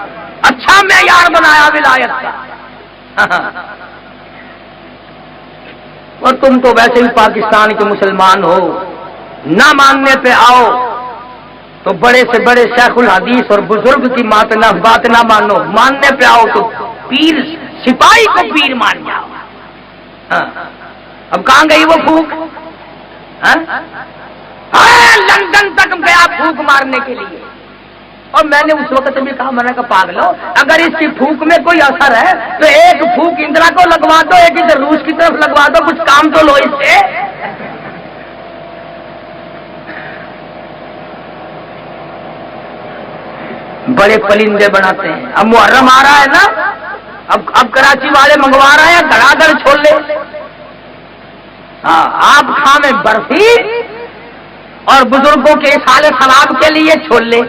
اچھا معیار بنایا ولایت کا، اور تم تو ویسے ہی پاکستان کے مسلمان ہو، نہ ماننے پہ آؤ تو بڑے سے بڑے شیخ الحدیث اور بزرگ کی بات نہ مانو، ماننے پہ آؤ تو پیر سپاہی کو پیر مان جاؤ۔ اب کہاں گئی وہ پھوک؟ لندن تک گیا پھوک مارنے کے لیے، اور میں نے اس وقت بھی کہا، میں نے کہا پاگلو، اگر اس کی پھوک میں کوئی اثر ہے تو ایک پھوک اندرا کو لگوا دو، ایک ادھر روس کی طرف لگوا دو، کچھ کام تو لو اس سے۔ بڑے پلندے بناتے ہیں۔ اب محرم آ رہا ہے نا، اب کراچی والے منگوا رہے ہیں دھڑا دھڑ چھولے، آپ کھانے برفی اور بزرگوں کے سال ثواب کے لیے چھولے۔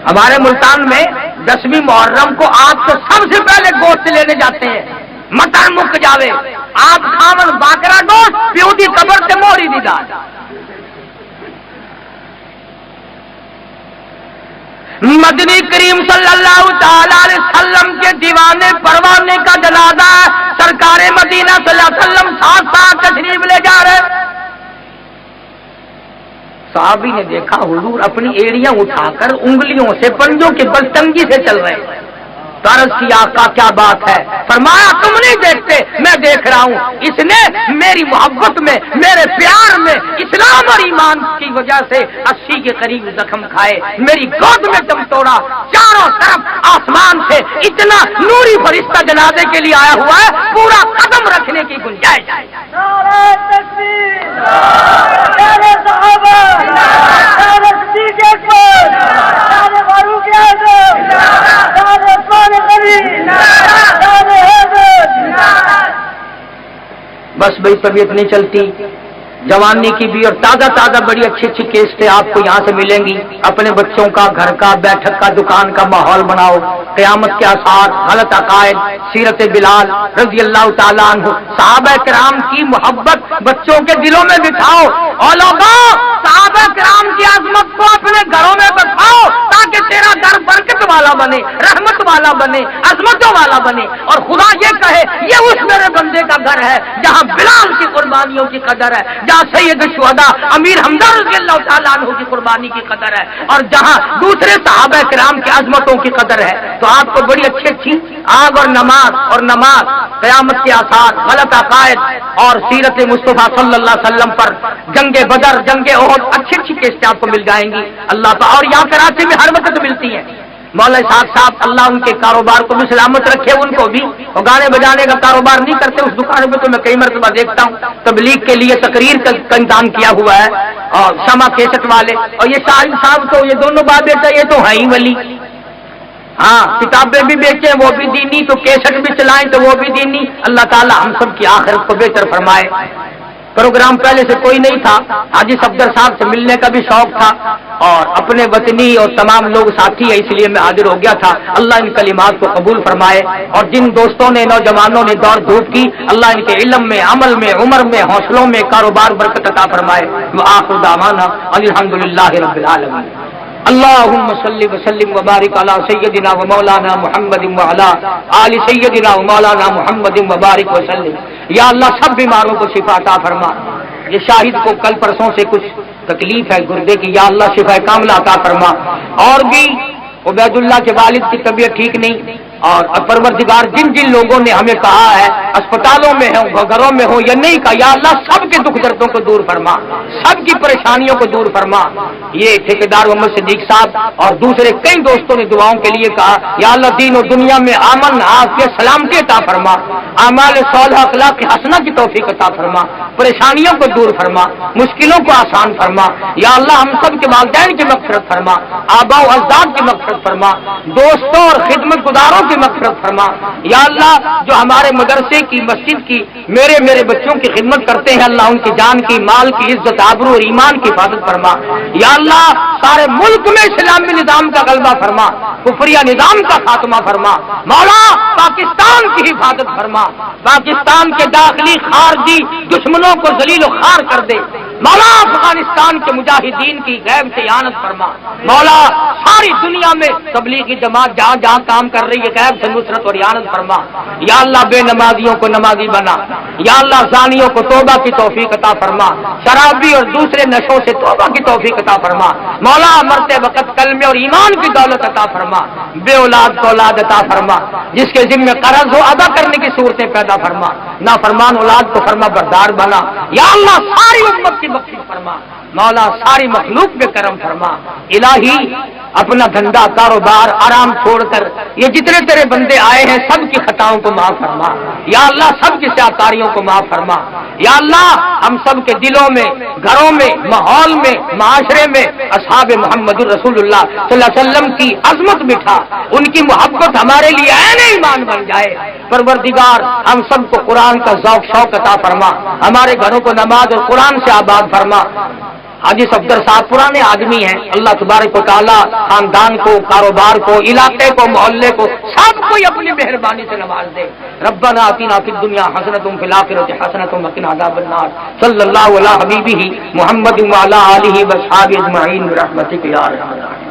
ہمارے ملتان میں 10ویں محرم کو آپ تو سب سے پہلے گوشت لینے جاتے ہیں، مٹن مک جاوے، آپ کھاون باکرا گوشت، پیو دی قبر سے موری دی دال۔ مدنی کریم صلی اللہ تعالی علیہ وسلم کے دیوانے پروانے کا جنازہ سرکار مدینہ صلی اللہ علیہ وسلم ساتھ ساتھ تشریف لے جا رہے۔ صحابی نے دیکھا حضور اپنی ایڑیاں اٹھا کر انگلیوں سے پنجوں کی بلتنگی سے چل رہے ہیں، طرز کی آقا کیا بات ہے؟ فرمایا تم نہیں دیکھتے، میں دیکھ رہا ہوں، اس نے میری محبت میں، میرے پیار میں، اسلام اور ایمان کی وجہ سے 80 کے قریب زخم کھائے، میری گود میں دم توڑا، چاروں طرف آسمان سے اتنا نوری فرشتہ جنازے کے لیے آیا ہوا ہے، پورا قدم رکھنے کی گنجائش ہے۔ نعرہ تکبیر، نعرہ صحابہ، نعرہ صدیق اکبر، نعرہ فاروق اعظم، نعرہ عثمان غنی، نعرہ حیدر۔ بس بھائی طبیعت نہیں چلتی، جوانی کی بھی، اور تازہ تازہ بڑی اچھی اچھی کیسٹیں آپ کو یہاں سے ملیں گی۔ اپنے بچوں کا، گھر کا، بیٹھک کا، دکان کا ماحول بناؤ، قیامت کے آثار، غلط عقائد، سیرت بلال رضی اللہ تعالیٰ عنہ، صحابہ کرام کی محبت بچوں کے دلوں میں بٹھاؤ، اور لوگوں صحابہ کرام کی عظمت کو اپنے گھروں میں بٹھاؤ تاکہ تیرا گھر برکت والا بنے، رحمت والا بنے، عظمتوں والا بنے، اور خدا یہ کہے یہ اس میرے بندے کا گھر ہے جہاں بلال کی قربانیوں کی قدر ہے، جہاں سید الشہداء امیر حمزہ رضی اللہ تعالیٰ عنہ کی قربانی کی قدر ہے اور جہاں دوسرے صحابہ کرام کی عظمتوں کی قدر ہے، تو آپ کو بڑی اچھی آگ اور نماز قیامت کے آثار، غلط عقائد اور سیرت مصطفیٰ صلی اللہ علیہ وسلم پر، جنگ بدر، جنگ احد، اچھی کیسٹیں آپ کو مل جائیں گی اللہ تعالیٰ، اور یہاں کراچی میں ہر وقت ملتی ہیں۔ مولا صاحب اللہ ان کے کاروبار کو بھی سلامت رکھے، ان کو بھی، اور گانے بجانے کا کاروبار نہیں کرتے اس دکان پہ، تو میں کئی مرتبہ دیکھتا ہوں تبلیغ کے لیے تقریر کا انتظام کیا ہوا ہے، اور شمع کیسٹ والے، اور یہ شاہد صاحب تو یہ دونوں بات بیٹا یہ تو ہے ہی ولی، ہاں کتابیں بھی بیچیں وہ بھی دینی، تو کیسٹ بھی چلائیں تو وہ بھی دینی۔ اللہ تعالی ہم سب کی آخرت کو بہتر فرمائے۔ پروگرام پہلے سے کوئی نہیں تھا، حاجی صفدر صاحب سے ملنے کا بھی شوق تھا، اور اپنے وطنی اور تمام لوگ ساتھی ہیں، اس لیے میں حاضر ہو گیا تھا۔ اللہ ان کلمات کو قبول فرمائے، اور جن دوستوں نے، نوجوانوں نے دوڑ دھوپ کی، اللہ ان کے علم میں، عمل میں، عمر میں، حوصلوں میں، کاروبار برکت عطا فرمائے۔ وآخر دعوانا الحمدللہ رب العالمین۔ اللهم صل وسلم وبارك على سيدنا ومولانا محمد وعلى آل سيدنا ومولانا محمد وبارك وسلم۔ یا اللہ سب بیماروں کو شفا عطا فرما۔ یہ شاہد کو کل پرسوں سے کچھ تکلیف ہے گردے کی، یا اللہ شفا کاملہ عطا فرما۔ اور بھی عبید اللہ کے والد کی طبیعت ٹھیک نہیں، اور پروردگار جن جن لوگوں نے ہمیں کہا ہے اسپتالوں میں ہوں، گھروں میں ہوں یا نہیں کہا، یا اللہ سب کے دکھ دردوں کو دور فرما، سب کی پریشانیوں کو دور فرما۔ یہ ٹھیکیدار محمد صدیق صاحب اور دوسرے کئی دوستوں نے دعاؤں کے لیے کہا، یا اللہ دین و دنیا میں امن، عافیت، سلامتی عطا فرما، اعمال صالحہ، اخلاق حسنہ کی توفیق عطا فرما، پریشانیوں کو دور فرما، مشکلوں کو آسان فرما۔ یا اللہ ہم سب کے والدین کی مغفرت فرما، آباء و اجداد کی مغفرت فرما، دوستوں اور خدمت گزاروں کی مغفرت فرما۔ یا اللہ جو ہمارے مدرسے کی، مسجد کی، میرے بچوں کی خدمت کرتے ہیں، اللہ ان کی جان کی، مال کی، عزت، آبرو اور ایمان کی حفاظت فرما۔ یا اللہ سارے ملک میں اسلامی نظام کا غلبہ فرما، کفریہ نظام کا خاتمہ فرما۔ مولا پاکستان کی حفاظت فرما، پاکستان کے داخلی خارجی دشمنوں کو ذلیل و خوار کر دے۔ مولا افغانستان کے مجاہدین کی غیب سے اعانت فرما۔ مولا ساری دنیا میں تبلیغی جماعت جہاں جہاں کام کر رہی ہے غیب سے نصرت اور اعانت فرما۔ یا اللہ بے نمازیوں کو نمازی بنا، یا اللہ زانیوں کو توبہ کی توفیق عطا فرما، شرابی اور دوسرے نشوں سے توبہ کی توفیق عطا فرما۔ مولا مرتے وقت کلمے اور ایمان کی دولت عطا فرما، بے اولاد کو اولاد عطا فرما، جس کے ذمہ قرض ہو ادا کرنے کی صورتیں پیدا فرما، نافرمان اولاد کو فرما بردار بنا۔ یا اللہ ساری امت کی بخشش فرما، مولا ساری مخلوق پہ کرم فرما۔ الہی اپنا دھندا، کاروبار، آرام چھوڑ کر یہ جتنے تیرے بندے آئے ہیں سب کی خطاؤں کو معاف فرما۔ یا اللہ سب کی سیاکاریوں کو معاف فرما۔ یا اللہ ہم سب کے دلوں میں، گھروں میں، ماحول میں، معاشرے میں اصحاب محمد رسول اللہ صلی اللہ علیہ وسلم کی عظمت بٹھا، ان کی محبت ہمارے لیے عین ایمان بن جائے۔ پروردگار ہم سب کو قرآن کا ذوق شوق عطا فرما، ہمارے گھروں کو نماز اور قرآن سے آباد فرما۔ حاجی صفدر صاحب پرانے آدمی ہیں، اللہ تبارک و تعالیٰ خاندان کو، کاروبار کو، علاقے کو، محلے کو، سب کو اپنی مہربانی سے نواز دے۔ ربنا آتنا فی الدنیا حسنۃ وفی الآخرۃ حسنۃ وقنا عذاب النار۔ صلی اللہ علی حبیبہ محمد وعلی آلہ وصحبہ اجمعین برحمتک یا ارحم الراحمین۔